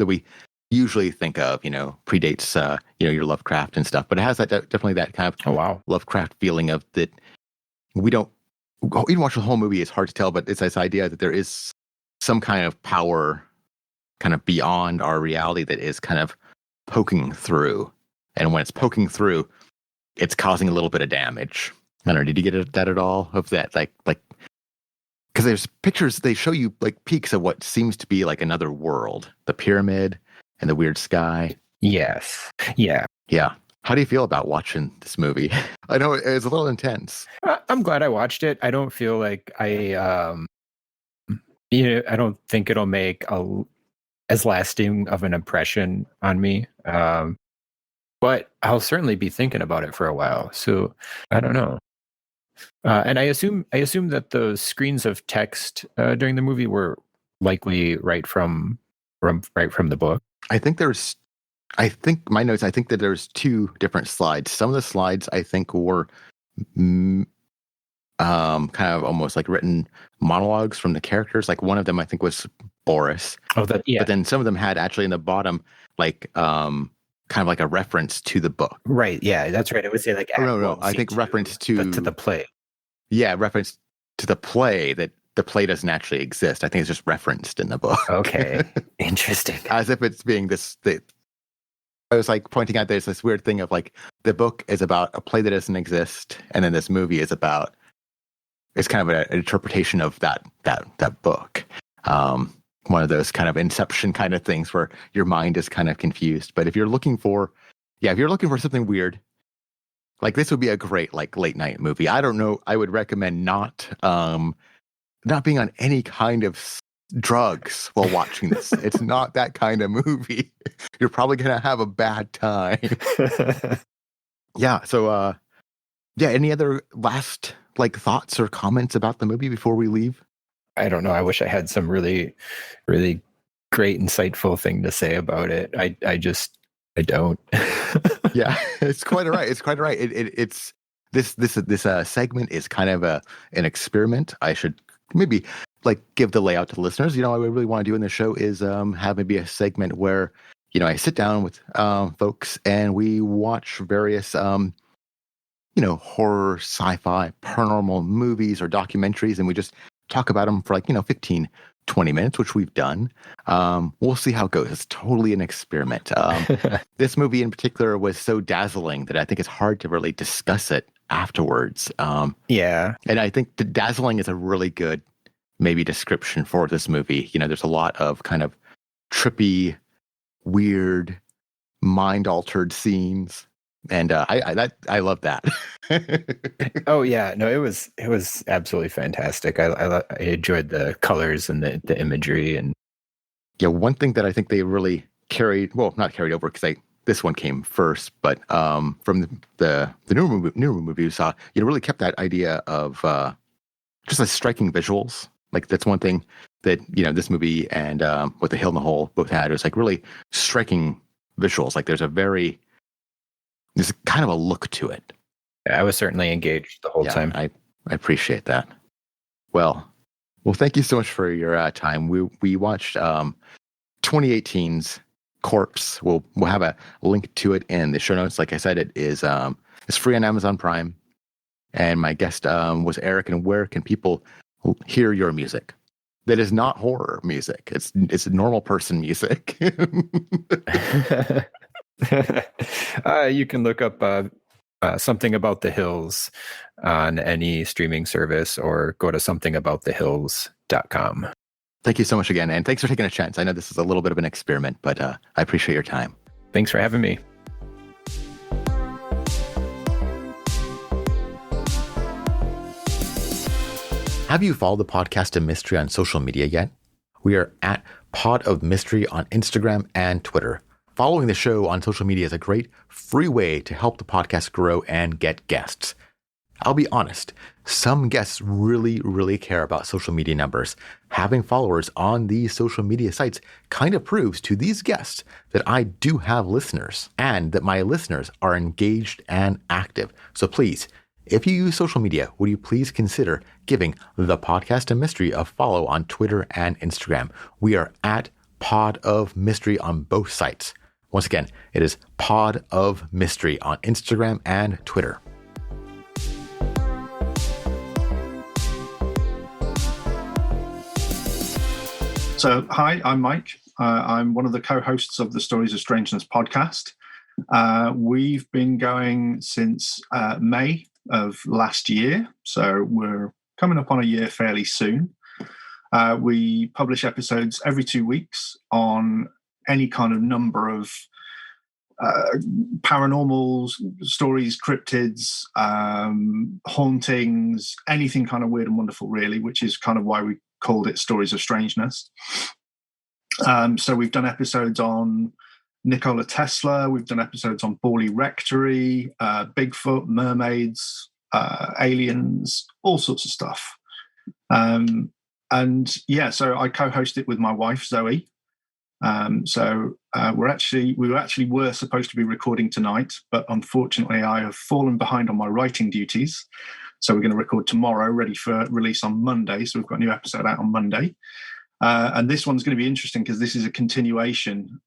we usually think of, predates, your Lovecraft and stuff, but it has definitely that kind of Lovecraft feeling of that we don't, even watch the whole movie, it's hard to tell, but it's this idea that there is some kind of power kind of beyond our reality that is kind of poking through. And when it's poking through, it's causing a little bit of damage. I don't know, did you get that at all of that? Like, because there's pictures, they show you like peaks of what seems to be like another world, the pyramid and the weird sky. Yes. Yeah. Yeah. How do you feel about watching this movie? I know it's a little intense. I'm glad I watched it. I don't feel like I don't think it'll make as lasting of an impression on me. But I'll certainly be thinking about it for a while. So I don't know. And I assume that the screens of text during the movie were likely right from the book. I think my notes, I think that there's two different slides. Some of the slides I think were kind of almost like written monologues from the characters. Like one of them I think was Boris. Oh, that, yeah. But then some of them had actually in the bottom like kind of like a reference to the book. Right. Yeah, that's right. I would say like no. I think reference to the play. Yeah, reference to the play, that the play doesn't actually exist. I think it's just referenced in the book. Okay. Interesting. As if it's being I was like pointing out there's this weird thing of like the book is about a play that doesn't exist, and then this movie is about, it's kind of an interpretation of that book. One of those kind of Inception kind of things where your mind is kind of confused. But if you're looking for something weird, like this would be a great like late night movie. I don't know. I would recommend not being on any kind of drugs while watching this. It's not that kind of movie. You're probably gonna have a bad time. Yeah. So any other last like thoughts or comments about the movie before we leave? I don't know. I wish I had some really, really great, insightful thing to say about it. I don't. Yeah, it's quite all right. It's quite all right. It's this segment is kind of an experiment. I should maybe like give the layout to the listeners. What I really want to do in the show is have maybe a segment where I sit down with folks and we watch various horror, sci-fi, paranormal movies or documentaries, and we just talk about them for 15, 20 minutes, which we've done. We'll see how it goes. It's totally an experiment. This movie in particular was so dazzling that I think it's hard to really discuss it afterwards. Yeah. And I think dazzling is a really good maybe description for this movie. There's a lot of kind of trippy, weird, mind-altered scenes. And I love that. Oh yeah, no, it was absolutely fantastic. I enjoyed the colors and the imagery, and one thing that I think they really not carried over because this one came first, but from the newer movie you saw, really kept that idea of just striking visuals. Like that's one thing that this movie and What the Hill and the Hole both had. It was like really striking visuals. Like there's kind of a look to it. I was certainly engaged the whole time. I appreciate that. Well, thank you so much for your time. We watched 2018's Corpse. We'll have a link to it in the show notes. Like I said, it's free on Amazon Prime. And my guest was Eric. And where can people hear your music? That is not horror music. It's normal person music. You can look up Something About the Hills on any streaming service or go to somethingabouttthehills.com. Thank you so much again. And thanks for taking a chance. I know this is a little bit of an experiment, but I appreciate your time. Thanks for having me. Have you followed the Podcast of Mystery on social media yet? We are at Pod of Mystery on Instagram and Twitter. Following the show on social media is a great free way to help the podcast grow and get guests. I'll be honest, some guests really, really care about social media numbers. Having followers on these social media sites kind of proves to these guests that I do have listeners and that my listeners are engaged and active. So please, if you use social media, would you please consider giving the Podcast of Mystery a follow on Twitter and Instagram? We are at Pod of Mystery on both sites. Once again, it is Pod of Mystery on Instagram and Twitter. So, hi, I'm Mike. I'm one of the co-hosts of the Stories of Strangeness podcast. We've been going since May of last year, so we're coming up on a year fairly soon. We publish episodes every 2 weeks on any kind of number of paranormal stories, cryptids, hauntings, anything kind of weird and wonderful, really, which is kind of why we called it Stories of Strangeness. So we've done episodes on Nikola Tesla, we've done episodes on Borley Rectory, Bigfoot, mermaids, aliens, all sorts of stuff. So I co-host it with my wife, Zoe. We were supposed to be recording tonight, but unfortunately I have fallen behind on my writing duties. So we're going to record tomorrow, ready for release on Monday. So we've got a new episode out on Monday. And this one's going to be interesting because this is a continuation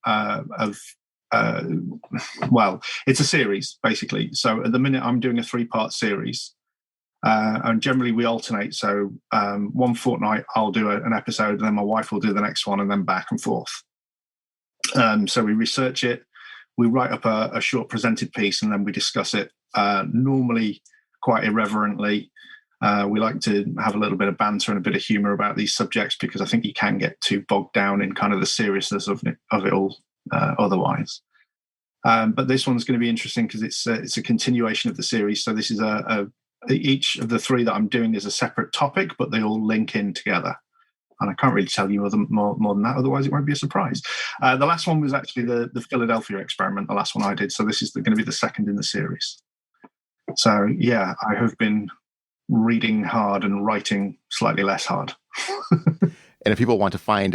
it's a series, basically. So at the minute, I'm doing a 3-part series. And generally we alternate. So one fortnight, I'll do an episode, and then my wife will do the next one, and then back and forth. So we research it, we write up a short presented piece, and then we discuss it, normally quite irreverently. We like to have a little bit of banter and a bit of humor about these subjects, because I think you can get too bogged down in kind of the seriousness of it all otherwise. But this one's going to be interesting because it's a continuation of the series. So this is each of the 3 that I'm doing is a separate topic, but they all link in together. And I can't really tell you more than that, otherwise it won't be a surprise. The last one was actually the Philadelphia experiment, the last one I did. So this is going to be the second in the series. So, yeah, I have been reading hard and writing slightly less hard. And if people want to find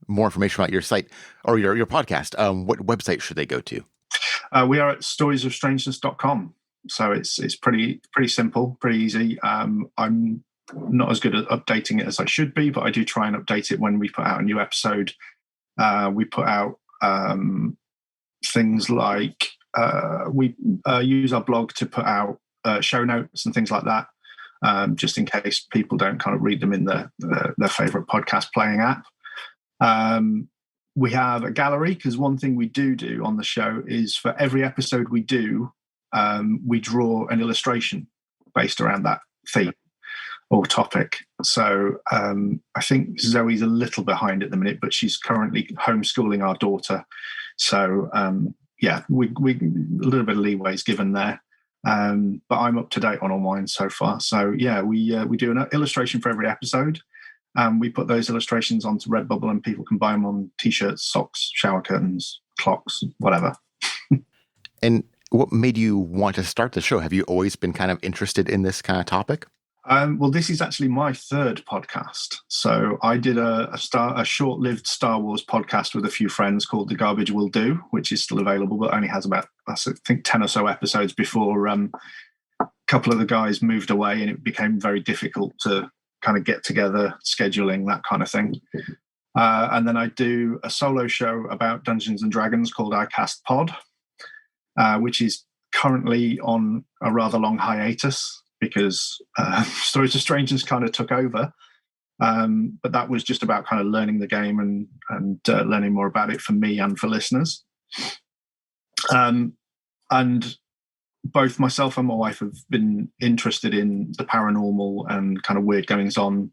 more information about your site or your podcast, what website should they go to? We are at storiesofstrangeness.com. So it's pretty simple, pretty easy. I'm not as good at updating it as I should be, but I do try and update it when we put out a new episode. We put out things like we use our blog to put out show notes and things like that, just in case people don't kind of read them in their favorite podcast playing app. We have a gallery, because one thing we do on the show is for every episode we do, we draw an illustration based around that theme or topic. So I think Zoe's a little behind at the minute, but she's currently homeschooling our daughter. So we a little bit of leeway is given there. But I'm up to date on all mine so far. So we do an illustration for every episode. We put those illustrations onto Redbubble, and people can buy them on t-shirts, socks, shower curtains, clocks, whatever. And what made you want to start the show? Have you always been kind of interested in this kind of topic? Well, this is actually my 3rd podcast. So I did a short-lived Star Wars podcast with a few friends called The Garbage Will Do, which is still available, but only has about, I think, 10 or so episodes before a couple of the guys moved away, and it became very difficult to kind of get together, scheduling, that kind of thing. And then I do a solo show about Dungeons and Dragons called I Cast Pod, which is currently on a rather long hiatus, because Stories of Strangeness kind of took over. But that was just about kind of learning the game and learning more about it for me and for listeners. And both myself and my wife have been interested in the paranormal and kind of weird goings on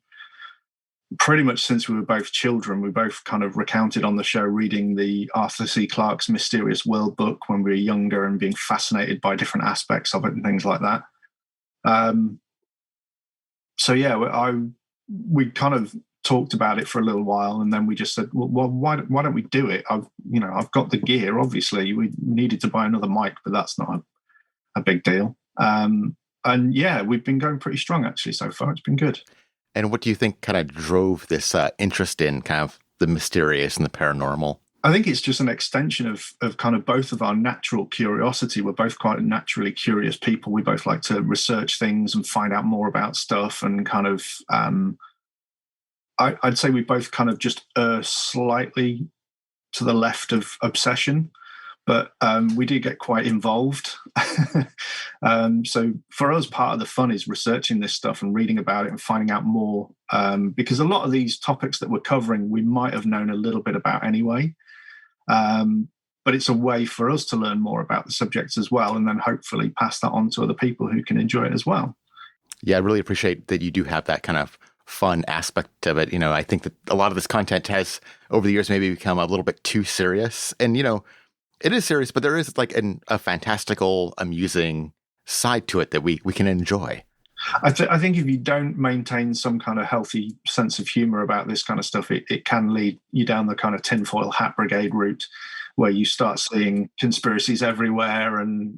pretty much since we were both children. We both kind of recounted on the show reading the Arthur C. Clarke's Mysterious World book when we were younger and being fascinated by different aspects of it and things like that. We kind of talked about it for a little while, and then we just said, well, why don't we do it? I've got the gear. Obviously, we needed to buy another mic, but that's not a big deal. We've been going pretty strong actually so far. It's been good. And what do you think kind of drove this interest in kind of the mysterious and the paranormal? I think it's just an extension of kind of both of our natural curiosity. We're both quite naturally curious people. We both like to research things and find out more about stuff, and kind of I'd say we both kind of just slightly to the left of obsession, but we do get quite involved. So for us, part of the fun is researching this stuff and reading about it and finding out more, because a lot of these topics that we're covering, we might have known a little bit about anyway. But it's a way for us to learn more about the subjects as well, and then hopefully pass that on to other people who can enjoy it as well. Yeah, I really appreciate that you do have that kind of fun aspect of it. I think that a lot of this content has, over the years, maybe become a little bit too serious. And, it is serious, but there is like a fantastical, amusing side to it that we can enjoy. I think if you don't maintain some kind of healthy sense of humor about this kind of stuff, it can lead you down the kind of tinfoil hat brigade route, where you start seeing conspiracies everywhere. And,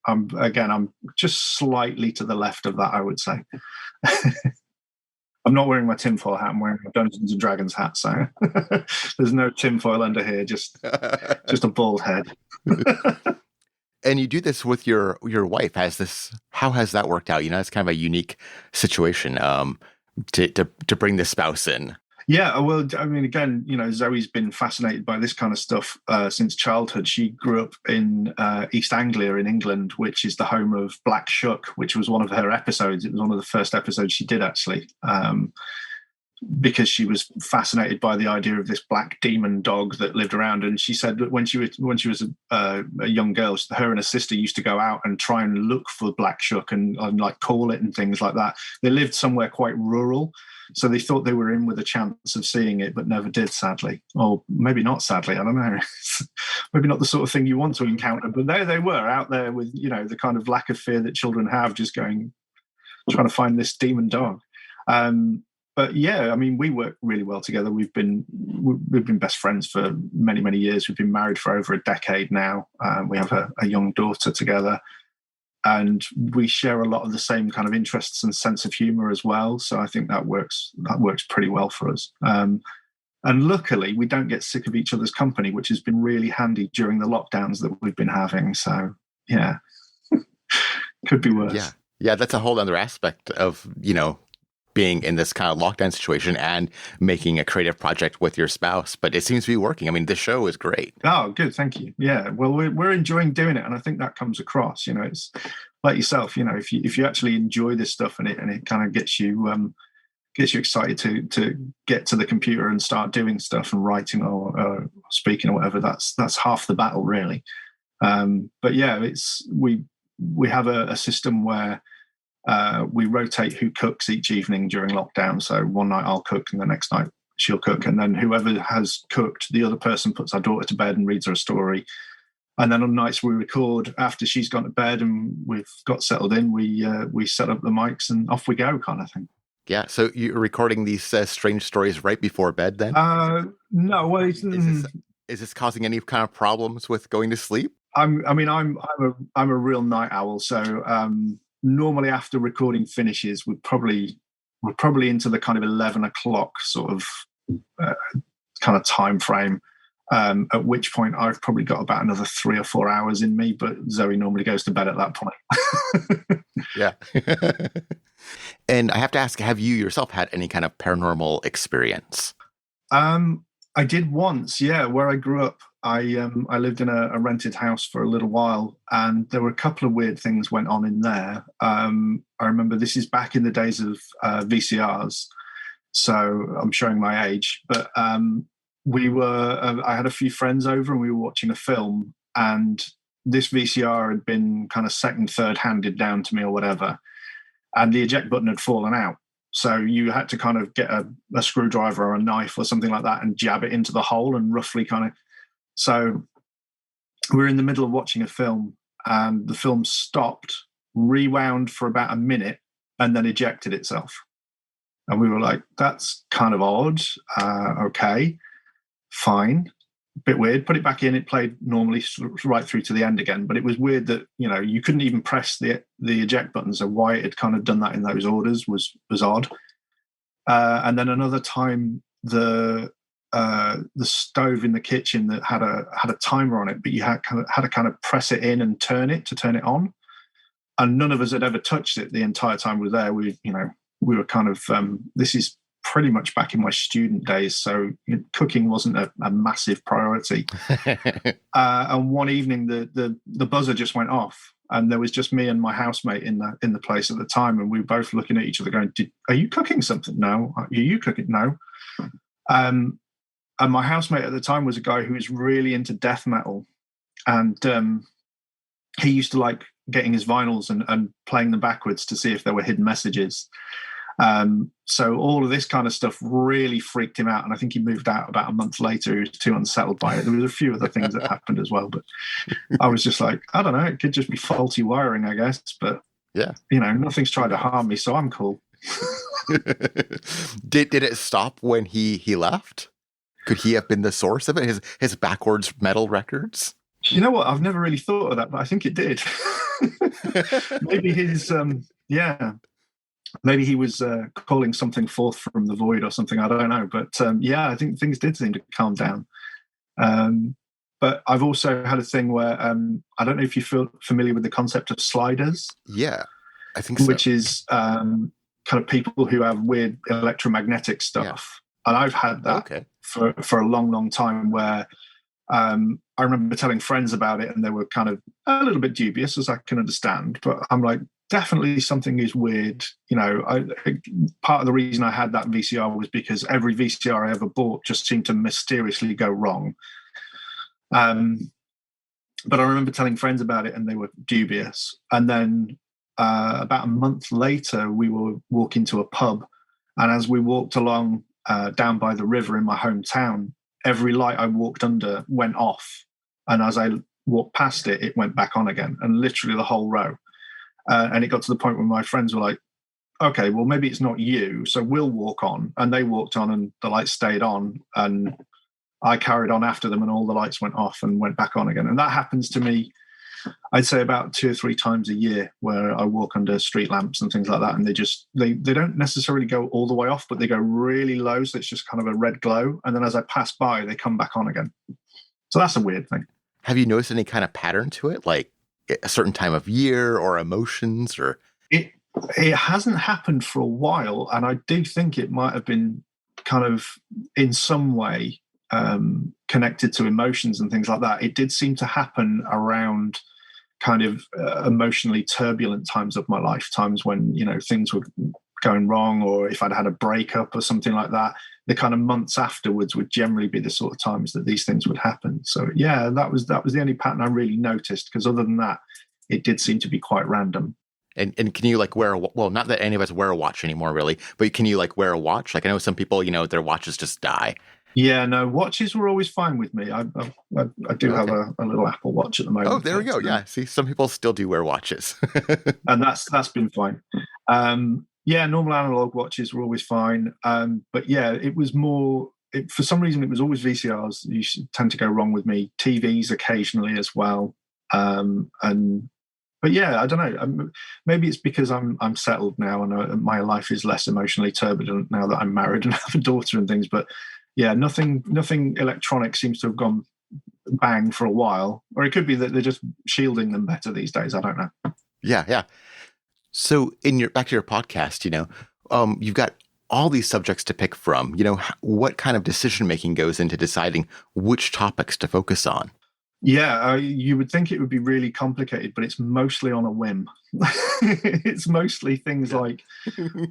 I'm just slightly to the left of that, I would say. I'm not wearing my tinfoil hat. I'm wearing my Dungeons and Dragons hat. So there's no tinfoil under here, just a bald head. And you do this with your wife. How has that worked out? It's kind of a unique situation to bring the spouse in. Yeah, well, I mean, again, Zoe's been fascinated by this kind of stuff since childhood. She grew up in East Anglia in England, which is the home of Black Shuck, which was one of her episodes. It was one of the first episodes she did, actually, because she was fascinated by the idea of this black demon dog that lived around. And she said that when she was a young girl, her and her sister used to go out and try and look for Black Shuck and like call it and things like that. They lived somewhere quite rural, so they thought they were in with a chance of seeing it, but never did, sadly. Or maybe not sadly, I don't know. Maybe not the sort of thing you want to encounter, but there they were out there with, the kind of lack of fear that children have, just trying to find this demon dog. But yeah, I mean, we work really well together. We've been best friends for many, many years. We've been married for over a decade now. We have a young daughter together, and we share a lot of the same kind of interests and sense of humor as well. So I think that works pretty well for us. And luckily, we don't get sick of each other's company, which has been really handy during the lockdowns that we've been having. So yeah, could be worse. Yeah, that's a whole other aspect of being in this kind of lockdown situation and making a creative project with your spouse. But it seems to be working. I mean, the show is great. Oh, good. Thank you. Yeah. Well, we're enjoying doing it. And I think that comes across, it's like yourself, if you actually enjoy this stuff and it kind of gets you excited to get to the computer and start doing stuff and writing or speaking or whatever, that's half the battle, really. But yeah, we have a system where we rotate who cooks each evening during lockdown. So one night I'll cook and the next night she'll cook. And then whoever has cooked, the other person puts our daughter to bed and reads her a story. And then on nights we record after she's gone to bed and we've got settled in, we set up the mics and off we go, kind of thing. Yeah. So you're recording these strange stories right before bed then? No. Well, is this causing any kind of problems with going to sleep? I'm a real night owl. So, normally after recording finishes, we're probably into the kind of 11 o'clock sort of kind of time frame, at which point I've probably got about another 3 or 4 hours in me, but Zoe normally goes to bed at that point. Yeah. And I have to ask, have you yourself had any kind of paranormal experience? I did once, yeah. Where I grew up, I lived in a rented house for a little while, and there were a couple of weird things went on in there. I remember this is back in the days of VCRs, so I'm showing my age. But I had a few friends over, and we were watching a film, and this VCR had been kind of second, third handed down to me or whatever, and the eject button had fallen out. So you had to kind of get a screwdriver or a knife or something like that and jab it into the hole and roughly kind of. So we're in the middle of watching a film and the film stopped, rewound for about a minute, and then ejected itself. And we were like, that's kind of odd. Okay, fine. Bit weird. Put it back in. It played normally right through to the end again. But it was weird that, you couldn't even press the eject button. So why it had kind of done that in those orders was odd. And then another time, the stove in the kitchen that had a timer on it, but you had to kind of press it in and turn it on. And none of us had ever touched it the entire time we were there. We were kind of, this is pretty much back in my student days, so cooking wasn't a massive priority. And one evening, the buzzer just went off, and there was just me and my housemate in the place at the time, and we were both looking at each other, going, "Are you cooking something?" "No." "Are you cooking?" "No." And my housemate at the time was a guy who was really into death metal, and he used to like getting his vinyls and playing them backwards to see if there were hidden messages. So all of this kind of stuff really freaked him out, and I think he moved out about a month later. He was too unsettled by it. There was a few other things that happened as well, but I was just like, I don't know, it could just be faulty wiring, I guess, but yeah, nothing's tried to harm me, so I'm cool. Did it stop when he left? Could he have been the source of it? His backwards metal records? You know what? I've never really thought of that, but I think it did. Maybe maybe he was calling something forth from the void or something. I don't know. But I think things did seem to calm down. But I've also had a thing where I don't know if you feel familiar with the concept of sliders. Yeah, I think so. Which is kind of people who have weird electromagnetic stuff. Yeah. And I've had that for a long, long time, where I remember telling friends about it, and they were kind of a little bit dubious, as I can understand. But I'm like, definitely something is weird. Part of the reason I had that VCR was because every VCR I ever bought just seemed to mysteriously go wrong. But I remember telling friends about it, and they were dubious. And then about a month later, we were walking to a pub, and as we walked along down by the river in my hometown, every light I walked under went off, and as I walked past it, it went back on again, and literally the whole row. And it got to the point where my friends were like, okay, well, maybe it's not you, so we'll walk on. And they walked on, and the lights stayed on, and I carried on after them, and all the lights went off and went back on again. And that happens to me, I'd say, about 2 or 3 times a year, where I walk under street lamps and things like that, and they don't necessarily go all the way off, but they go really low, so it's just kind of a red glow, and then as I pass by, they come back on again. So that's a weird thing. Have you noticed any kind of pattern to it, like a certain time of year or emotions? Or it hasn't happened for a while, and I do think it might have been kind of in some way connected to emotions and things like that. It did seem to happen around kind of emotionally turbulent times of my life, times when things were going wrong, or if I'd had a breakup or something like that. The kind of months afterwards would generally be the sort of times that these things would happen. So yeah, that was the only pattern I really noticed, because other than that, it did seem to be quite random. And can you like wear not that any of us wear a watch anymore really, but can you like wear a watch? Like I know some people, their watches just die. Yeah, no, watches were always fine with me. I do have a little Apple Watch at the moment. Oh, there we go. Yeah, see, some people still do wear watches. And that's been fine. Yeah, normal analog watches were always fine. But yeah, it was more, for some reason, it was always VCRs. You tend to go wrong with me. TVs occasionally as well. But yeah, I don't know. Maybe it's because I'm settled now, and my life is less emotionally turbulent now that I'm married and have a daughter and things. But yeah, nothing electronic seems to have gone bang for a while. Or it could be that they're just shielding them better these days. I don't know. Yeah. So back to your podcast, you've got all these subjects to pick from. What kind of decision making goes into deciding which topics to focus on? Yeah, you would think it would be really complicated, but it's mostly on a whim. It's mostly things like, we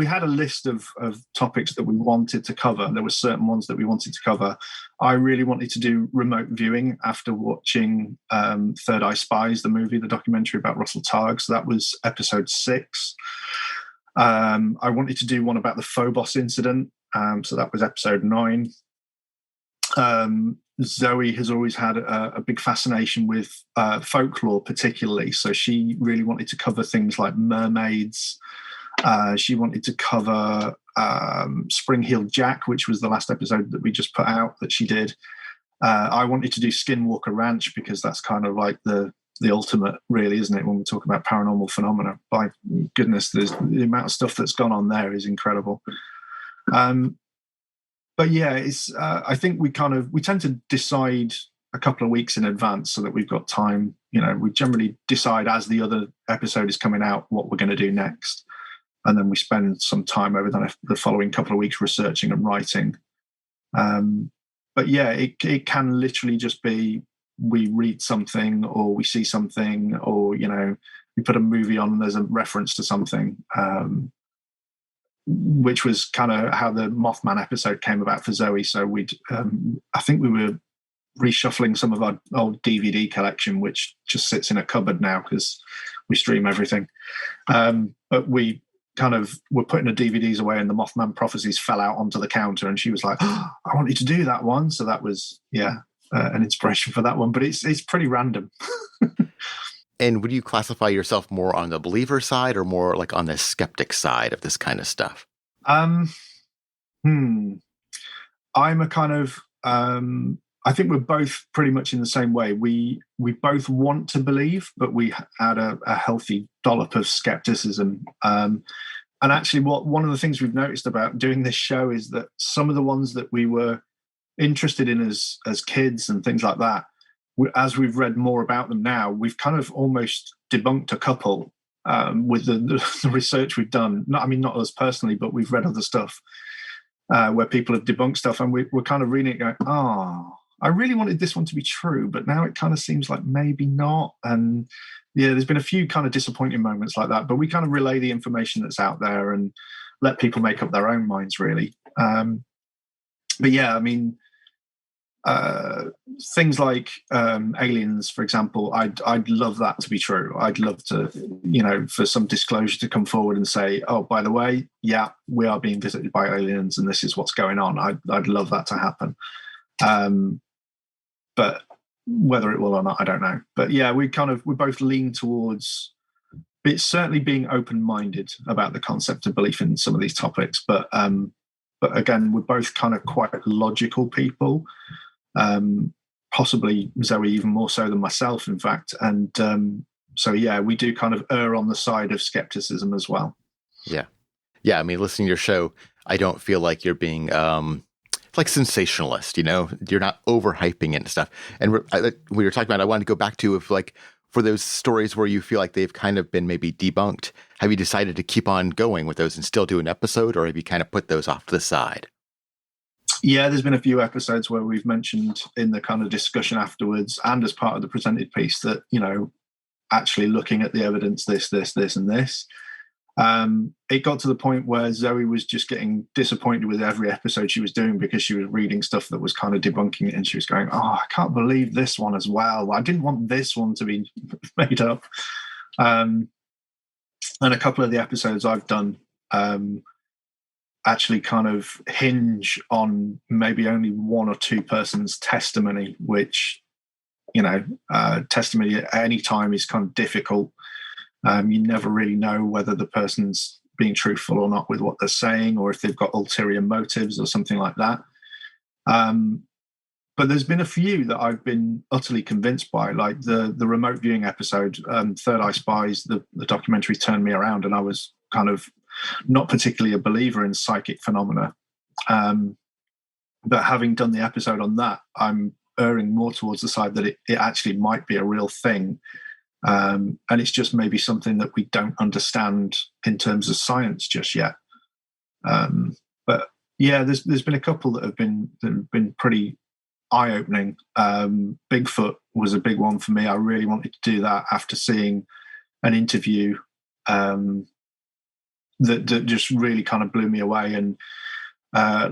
had a list of topics that we wanted to cover. There were certain ones that we wanted to cover. I really wanted to do remote viewing after watching Third Eye Spies, the documentary about Russell Targ. So that was episode 6. I wanted to do one about the Phobos incident. So that was episode 9. Zoe has always had a big fascination with folklore, particularly. So she really wanted to cover things like mermaids. She wanted to cover Spring-Heeled Jack, which was the last episode that we just put out that she did. I wanted to do Skinwalker Ranch, because that's kind of like the ultimate, really, isn't it, when we talk about paranormal phenomena. By goodness, the amount of stuff that's gone on there is incredible. But yeah, it's. I think we tend to decide a couple of weeks in advance so that we've got time. We generally decide as the other episode is coming out what we're going to do next. and then we spend some time over the following couple of weeks researching and writing. But yeah, it can literally just be we read something or we see something, or we put a movie on and there's a reference to something, which was kind of how the Mothman episode came about for Zoe. So I think we were reshuffling some of our old DVD collection, which just sits in a cupboard now because we stream everything. But we kind of were putting the DVDs away and the Mothman prophecies fell out onto the counter, and she was like, oh, I want you to do that one. So that was, an inspiration for that one, but it's pretty random. And would you classify yourself more on the believer side or more like on the skeptic side of this kind of stuff? I'm a kind of, I think we're both pretty much in the same way. We both want to believe, but we add a healthy dollop of skepticism. And actually, one of the things we've noticed about doing this show is that some of the ones that we were interested in as kids and things like that, as we've read more about them now, we've kind of almost debunked a couple with the research we've done. Not us personally, but we've read other stuff where people have debunked stuff, and we're kind of reading it going, I really wanted this one to be true, but now it kind of seems like maybe not. And yeah, there's been a few kind of disappointing moments like that, but we kind of relay the information that's out there and let people make up their own minds, really. But yeah, things like aliens, for example, I'd love that to be true. I'd love to, for some disclosure to come forward and say, oh, by the way, yeah, we are being visited by aliens and this is what's going on. I'd love that to happen. But whether it will or not, I don't know. But yeah, we both lean towards it's certainly being open-minded about the concept of belief in some of these topics. But again, we're both kind of quite logical people. Possibly Zoe even more so than myself, in fact. And so, yeah, we do kind of err on the side of skepticism as well. Yeah. Yeah. Listening to your show, I don't feel like you're being like sensationalist, you're not overhyping it and stuff. And we were talking about, I wanted to go back to for those stories where you feel like they've kind of been maybe debunked, have you decided to keep on going with those and still do an episode, or have you kind of put those off to the side? Yeah, there's been a few episodes where we've mentioned in the kind of discussion afterwards and as part of the presented piece that, actually looking at the evidence, this, and this. It got to the point where Zoe was just getting disappointed with every episode she was doing because she was reading stuff that was kind of debunking it, and she was going, oh, I can't believe this one as well. I didn't want this one to be made up. And a couple of the episodes I've done actually kind of hinge on maybe only one or two persons' testimony, which, testimony at any time is kind of difficult. You never really know whether the person's being truthful or not with what they're saying, or if they've got ulterior motives or something like that. But there's been a few that I've been utterly convinced by, like the remote viewing episode, Third Eye Spies, the documentary turned me around, and I was kind of not particularly a believer in psychic phenomena. But having done the episode on that, I'm erring more towards the side that it actually might be a real thing. And it's just maybe something that we don't understand in terms of science just yet. But yeah, there's been a couple that have been pretty eye-opening. Bigfoot was a big one for me. I really wanted to do that after seeing an interview that just really kind of blew me away. And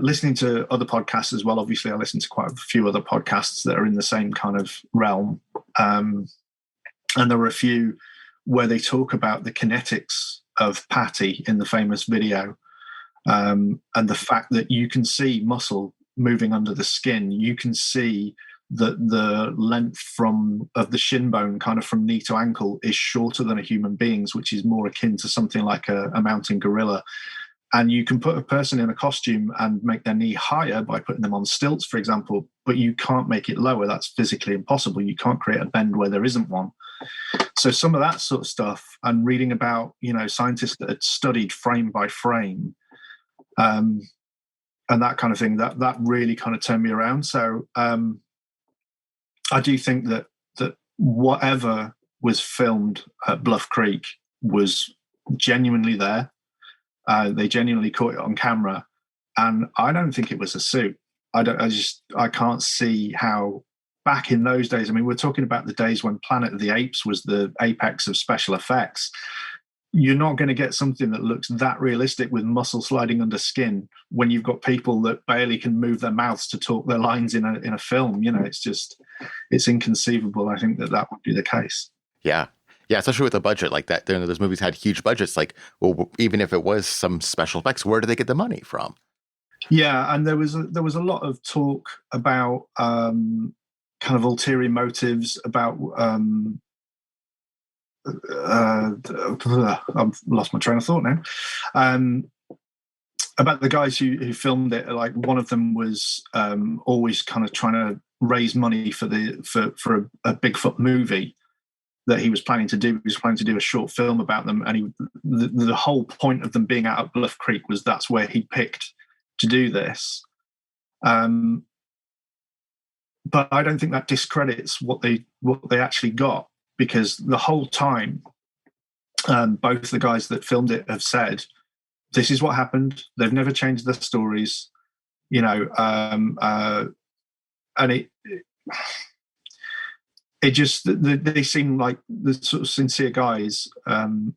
listening to other podcasts as well. Obviously, I listen to quite a few other podcasts that are in the same kind of realm. And there were a few where they talk about the kinetics of Patty in the famous video, and the fact that you can see muscle moving under the skin. You can see that the length of the shin bone, kind of from knee to ankle, is shorter than a human being's, which is more akin to something like a mountain gorilla. And you can put a person in a costume and make their knee higher by putting them on stilts, for example, but you can't make it lower. That's physically impossible. You can't create a bend where there isn't one. So some of that sort of stuff, and reading about, scientists that had studied frame by frame, and that kind of thing, that really kind of turned me around. So I do think that whatever was filmed at Bluff Creek was genuinely there. They genuinely caught it on camera, and I don't think it was a suit. I can't see how back in those days. I mean, we're talking about the days when Planet of the Apes was the apex of special effects. You're not going to get something that looks that realistic with muscle sliding under skin when you've got people that barely can move their mouths to talk their lines in a film. You know, it's inconceivable. I think that would be the case. Yeah. Yeah, especially with a budget like that. You know, those movies had huge budgets. Like, well, even if it was some special effects, where do they get the money from? Yeah, and there was a lot of talk about kind of ulterior motives, about I've lost my train of thought now. About the guys who filmed it, like one of them was always kind of trying to raise money for a Bigfoot movie that he was planning to do. He was planning to do a short film about them, and the whole point of them being out at Bluff Creek was that's where he picked to do this. But I don't think that discredits what they actually got, because the whole time, both the guys that filmed it have said, this is what happened. They've never changed their stories, you know, and it just, they seem like the sort of sincere guys, and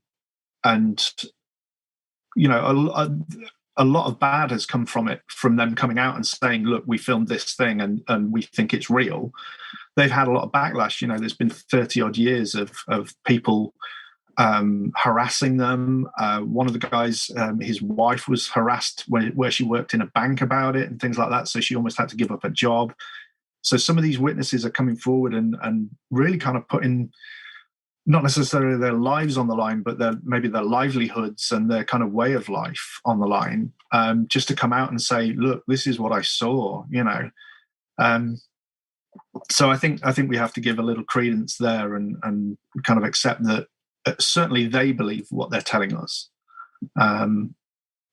you know, a lot of bad has come from it, from them coming out and saying, look, we filmed this thing and we think it's real. They've had a lot of backlash. You know, there's been 30 odd years of people harassing them. One of the guys, his wife was harassed where she worked in a bank about it and things like that. So she almost had to give up her job. So some of these witnesses are coming forward and really kind of putting not necessarily their lives on the line, but maybe their livelihoods and their kind of way of life on the line, just to come out and say, look, this is what I saw, you know. So I think we have to give a little credence there and kind of accept that certainly they believe what they're telling us.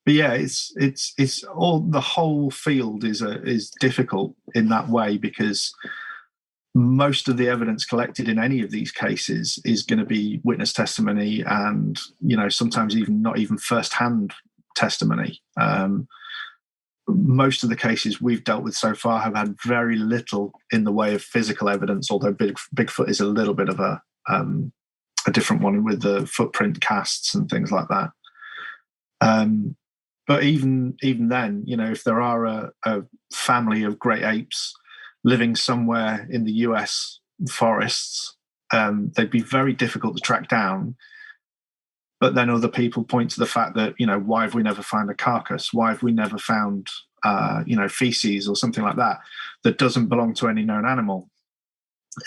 But yeah, it's all, the whole field is difficult in that way, because most of the evidence collected in any of these cases is going to be witness testimony, and you know, sometimes even not even first-hand testimony. Most of the cases we've dealt with so far have had very little in the way of physical evidence, although Bigfoot is a little bit of a different one with the footprint casts and things like that. But even then, you know, if there are a family of great apes living somewhere in the US forests, they'd be very difficult to track down. But then other people point to the fact that, you know, why have we never found a carcass? Why have we never found, you know, feces or something like that doesn't belong to any known animal?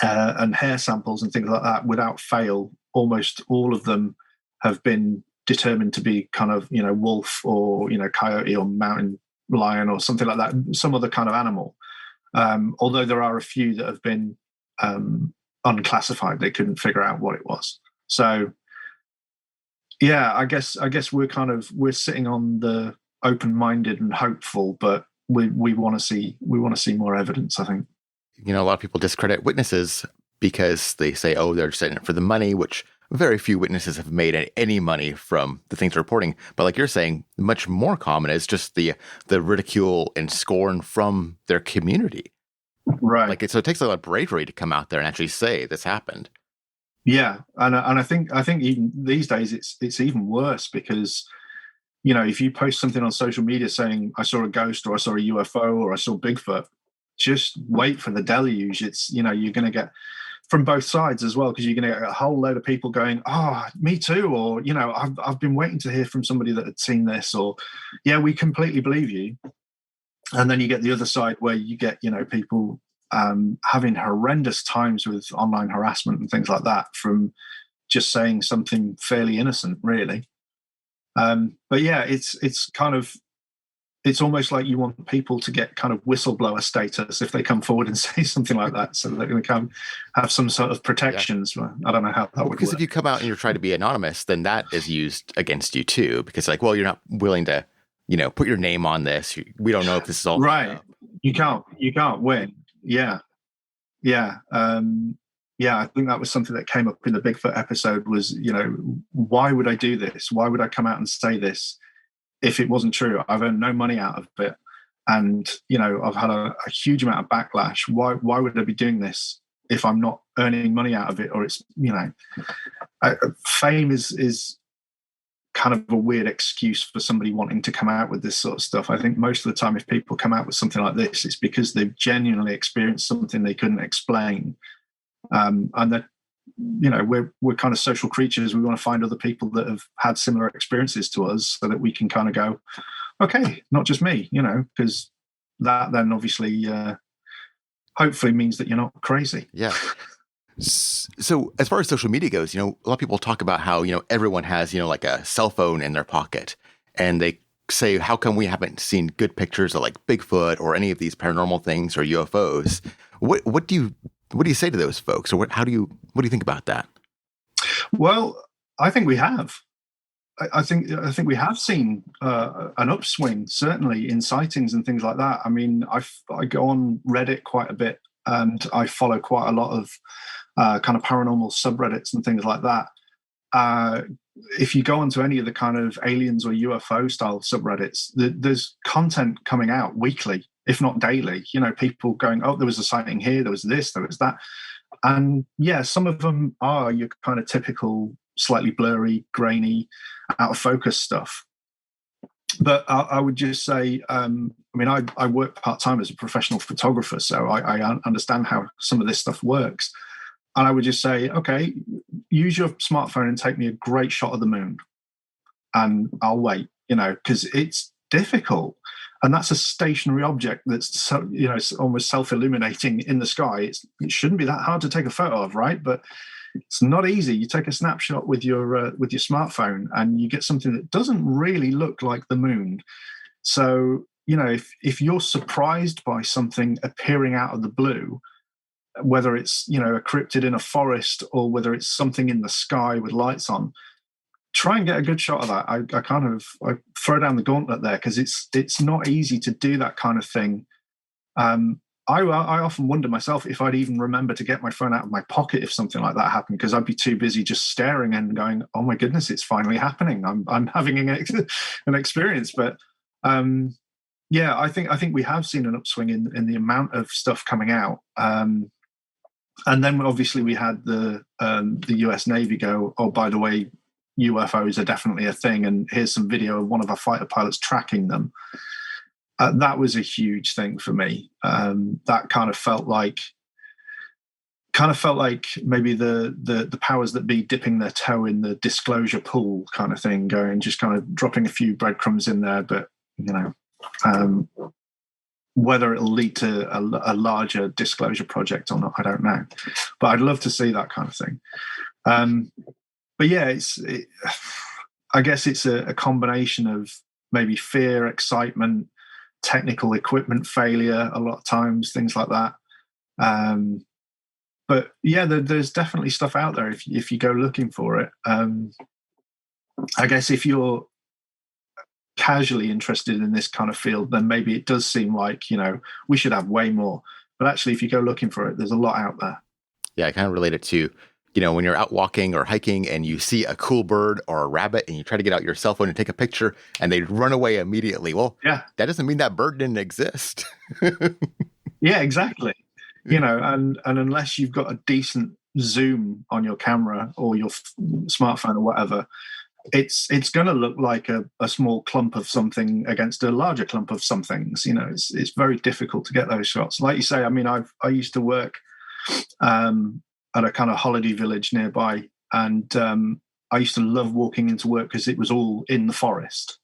And hair samples and things like that, without fail, almost all of them have been determined to be kind of, you know, wolf or, you know, coyote or mountain lion or something like that, some other kind of animal. Although there are a few that have been unclassified, they couldn't figure out what it was. So, yeah, I guess we're sitting on the open-minded and hopeful, but we want to see more evidence, I think. You know, a lot of people discredit witnesses because they say, oh, they're just in it for the money, which very few witnesses have made any money from the things they're reporting. But like you're saying, much more common is just the ridicule and scorn from their community. Right. Like so it takes a lot of bravery to come out there and actually say this happened. Yeah, and I think even these days it's even worse, because, you know, if you post something on social media saying I saw a ghost or I saw a UFO or I saw Bigfoot, just wait for the deluge. It's, you know, you're going to get from both sides as well, because you're going to get a whole load of people going, oh, me too, or, you know, I've been waiting to hear from somebody that had seen this, or, yeah, we completely believe you. And then you get the other side where you get, you know, people having horrendous times with online harassment and things like that from just saying something fairly innocent, really. But yeah, it's kind of, it's almost like you want people to get kind of whistleblower status if they come forward and say something like that, so they're going to come have some sort of protections. Yeah. I don't know how that would work. Because if you come out and you're trying to be anonymous, then that is used against you too. Because like, well, you're not willing to, you know, put your name on this. We don't know if this is all right. You can't win. Yeah. Yeah. Yeah, I think that was something that came up in the Bigfoot episode was, you know, why would I do this? Why would I come out and say this if it wasn't true. I've earned no money out of it. And, you know, I've had a huge amount of backlash. Why would I be doing this if I'm not earning money out of it? Or it's, you know, fame is kind of a weird excuse for somebody wanting to come out with this sort of stuff. I think most of the time, if people come out with something like this, it's because they've genuinely experienced something they couldn't explain. And that, you know, we're kind of social creatures. We want to find other people that have had similar experiences to us so that we can kind of go, okay, not just me, you know, because that then obviously hopefully means that you're not crazy. Yeah. So as far as social media goes, you know, a lot of people talk about how, you know, everyone has, you know, like a cell phone in their pocket, and they say, how come we haven't seen good pictures of like Bigfoot or any of these paranormal things or UFOs? What do you say to those folks, or what do you think about that? Well, I think we have. I think we have seen an upswing, certainly in sightings and things like that. I mean, I go on Reddit quite a bit, and I follow quite a lot of kind of paranormal subreddits and things like that. If you go onto any of the kind of aliens or UFO style subreddits, there's content coming out weekly, if not daily. You know, people going, oh, there was a sighting here, there was this, there was that. And yeah, some of them are your kind of typical slightly blurry, grainy, out of focus stuff. But I would just say, I mean, I work part-time as a professional photographer, so I understand how some of this stuff works. And I would just say, okay, use your smartphone and take me a great shot of the moon. And I'll wait, you know, because it's difficult. And that's a stationary object that's, you know, it's almost self-illuminating in the sky. It shouldn't be that hard to take a photo of, right? But it's not easy. You take a snapshot with your smartphone, and you get something that doesn't really look like the moon. So, you know, if you're surprised by something appearing out of the blue, whether it's, you know, a cryptid in a forest or whether it's something in the sky with lights on, try and get a good shot of that. I throw down the gauntlet there, because it's not easy to do that kind of thing. I often wonder myself if I'd even remember to get my phone out of my pocket if something like that happened, because I'd be too busy just staring and going, "Oh my goodness, it's finally happening! I'm having an experience." But yeah, I think we have seen an upswing in the amount of stuff coming out. And then obviously we had the US Navy go, "Oh, by the way, UFOs are definitely a thing, and here's some video of one of our fighter pilots tracking them." That was a huge thing for me. That kind of felt like maybe the powers that be dipping their toe in the disclosure pool kind of thing, just kind of dropping a few breadcrumbs in there. But, you know, whether it'll lead to a larger disclosure project or not, I don't know. But I'd love to see that kind of thing. But yeah, I guess it's a combination of maybe fear, excitement, technical equipment failure a lot of times, things like that. But yeah, there's definitely stuff out there if you go looking for it. I guess if you're casually interested in this kind of field, then maybe it does seem like, you know, we should have way more. But actually, if you go looking for it, there's a lot out there. Yeah, I kind of relate it to, you know, when you're out walking or hiking and you see a cool bird or a rabbit and you try to get out your cell phone and take a picture and they run away immediately. Well, yeah, that doesn't mean that bird didn't exist. Yeah, exactly. You know, and unless you've got a decent zoom on your camera or your smartphone or whatever, it's going to look like a small clump of something against a larger clump of some things. You know, it's very difficult to get those shots. Like you say, I mean, I used to work at a kind of holiday village nearby, and I used to love walking into work because it was all in the forest.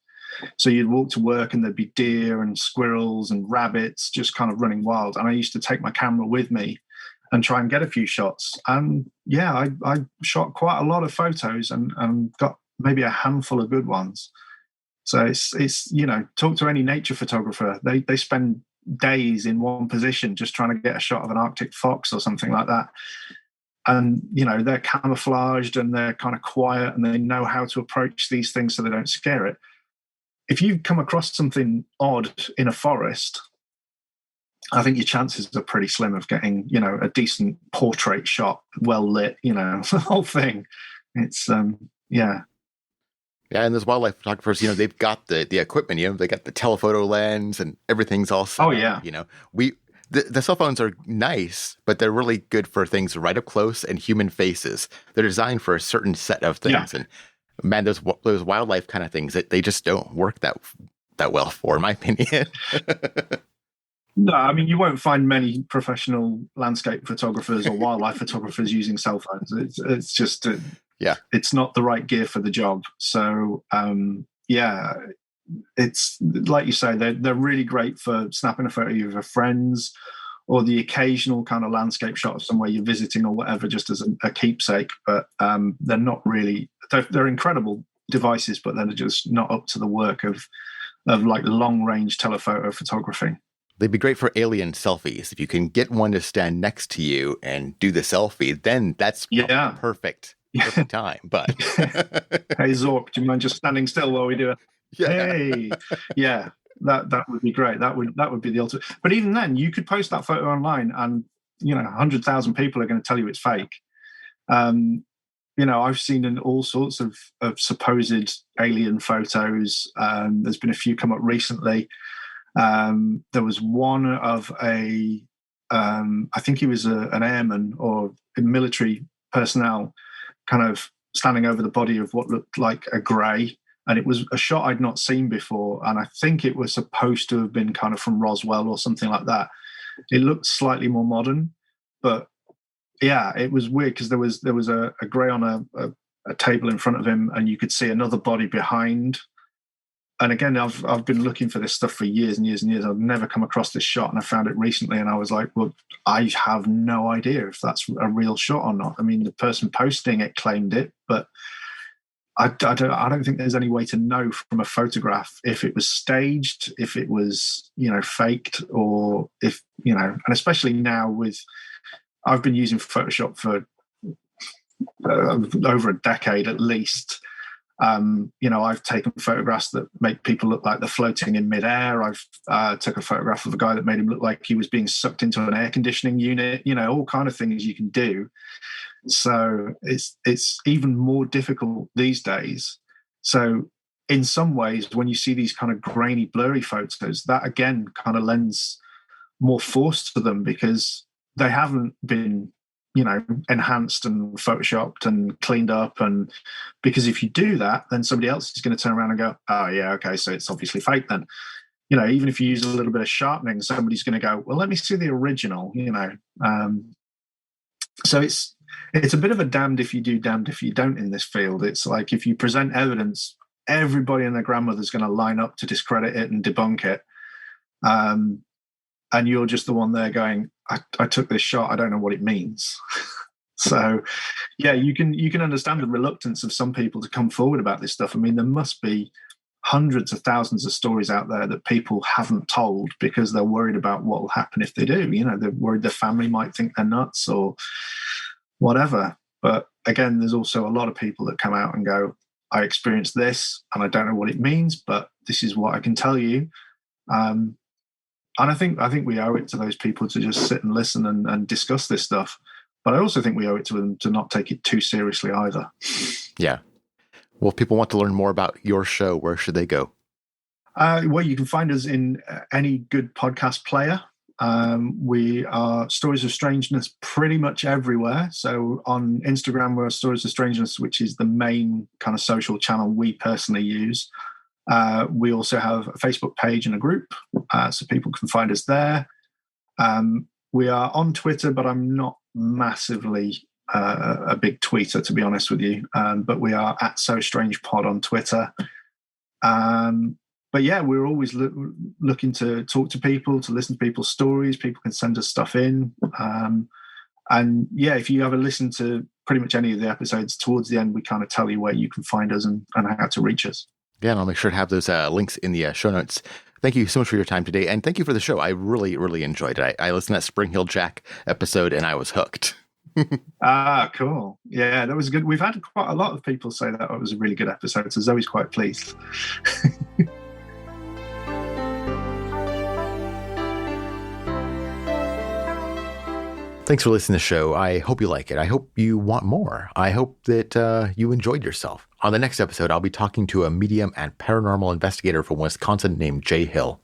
So you'd walk to work and there'd be deer and squirrels and rabbits just kind of running wild. And I used to take my camera with me and try and get a few shots. And yeah, I shot quite a lot of photos and got maybe a handful of good ones. So it's you know, talk to any nature photographer. They spend days in one position just trying to get a shot of an Arctic fox or something like that. And, you know, they're camouflaged and they're kind of quiet and they know how to approach these things so they don't scare it. If you come across something odd in a forest, I think your chances are pretty slim of getting, you know, a decent portrait shot, well lit, you know, the whole thing. It's, yeah. Yeah, and those wildlife photographers, they've got the equipment, they got the telephoto lens and everything's all set up, yeah. The cell phones are nice, but they're really good for things right up close and human faces. They're designed for a certain set of things. And man, those wildlife kind of things, they just don't work that well for, in my opinion. No, I mean, you won't find many professional landscape photographers or wildlife photographers using cell phones. It's just, it's not the right gear for the job. So, it's like you say, they're really great for snapping a photo of your friends or the occasional kind of landscape shot of somewhere you're visiting or whatever, just as a keepsake. But they're not really, they're incredible devices, but they're just not up to the work of like long range telephoto photography. They'd be great for alien selfies. If you can get one to stand next to you and do the selfie, then that's perfect time. But hey, Zork, do you mind just standing still while we do it? Hey, that would be great. That would be the ultimate. But even then, you could post that photo online, and 100,000 people are going to tell you it's fake. I've seen in all sorts of supposed alien photos. There's been a few come up recently. There was one of I think he was an airman or a military personnel, kind of standing over the body of what looked like a grey. And it was a shot I'd not seen before. And I think it was supposed to have been kind of from Roswell or something like that. It looked slightly more modern, but yeah, it was weird because there was a grey on a table in front of him, and you could see another body behind. And again, I've been looking for this stuff for years and years and years. I've never come across this shot, and I found it recently, and I was like, well, I have no idea if that's a real shot or not. I mean, the person posting it claimed it, but I don't think there's any way to know from a photograph if it was staged, if it was, faked, or if, and especially now I've been using Photoshop for over a decade at least. I've taken photographs that make people look like they're floating in midair. I've took a photograph of a guy that made him look like he was being sucked into an air conditioning unit, all kind of things you can do. So it's even more difficult these days. So in some ways, when you see these kind of grainy, blurry photos, that again kind of lends more force to them because they haven't been, enhanced and photoshopped and cleaned up. And because if you do that, then somebody else is going to turn around and go, oh yeah, okay, so it's obviously fake then. Even if you use a little bit of sharpening, somebody's going to go, well, let me see the original, So it's a bit of a damned if you do, damned if you don't in this field. It's like if you present evidence, everybody and their grandmother's going to line up to discredit it and debunk it. And you're just the one there going, I took this shot, I don't know what it means. So, yeah, you can understand the reluctance of some people to come forward about this stuff. I mean, there must be hundreds of thousands of stories out there that people haven't told because they're worried about what will happen if they do. They're worried their family might think they're nuts or whatever. But again, there's also a lot of people that come out and go, I experienced this and I don't know what it means, but this is what I can tell you. And I think we owe it to those people to just sit and listen and discuss this stuff. But I also think we owe it to them to not take it too seriously either. Yeah. Well, if people want to learn more about your show, where should they go? Well, you can find us in any good podcast player. We are Stories of Strangeness pretty much everywhere. So on Instagram, we're Stories of Strangeness, which is the main kind of social channel we personally use. We also have a Facebook page and a group, so people can find us there. We are on Twitter, but I'm not massively a big tweeter, to be honest with you. But we are at So Strange Pod on Twitter. But yeah, we're always looking to talk to people, to listen to people's stories. People can send us stuff in. And yeah, if you ever listen to pretty much any of the episodes, towards the end, we kind of tell you where you can find us and how to reach us. Yeah, and I'll make sure to have those links in the show notes. Thank you so much for your time today, and thank you for the show. I really, really enjoyed it. I listened to that Spring Hill Jack episode, and I was hooked. Cool. Yeah, that was good. We've had quite a lot of people say that it was a really good episode, so Zoe's quite pleased. Thanks for listening to the show. I hope you like it. I hope you want more. I hope that you enjoyed yourself. On the next episode, I'll be talking to a medium and paranormal investigator from Wisconsin named Jay Hill.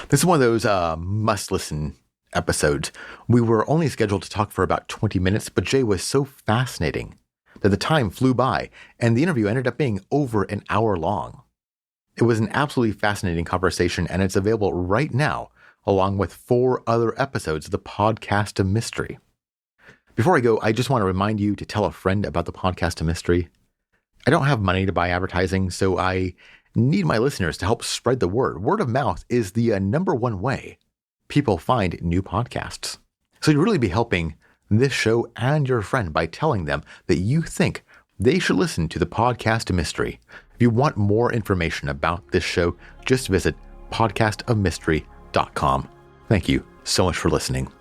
This is one of those must-listen episodes. We were only scheduled to talk for about 20 minutes, but Jay was so fascinating that the time flew by, and the interview ended up being over an hour long. It was an absolutely fascinating conversation, and it's available right now, along with 4 other episodes of the Podcast of Mystery. Before I go, I just want to remind you to tell a friend about the Podcast of Mystery. I don't have money to buy advertising, so I need my listeners to help spread the word. Word of mouth is the number one way people find new podcasts. So you'd really be helping this show and your friend by telling them that you think they should listen to the Podcast of Mystery. If you want more information about this show, just visit podcastofmystery.com. Thank you so much for listening.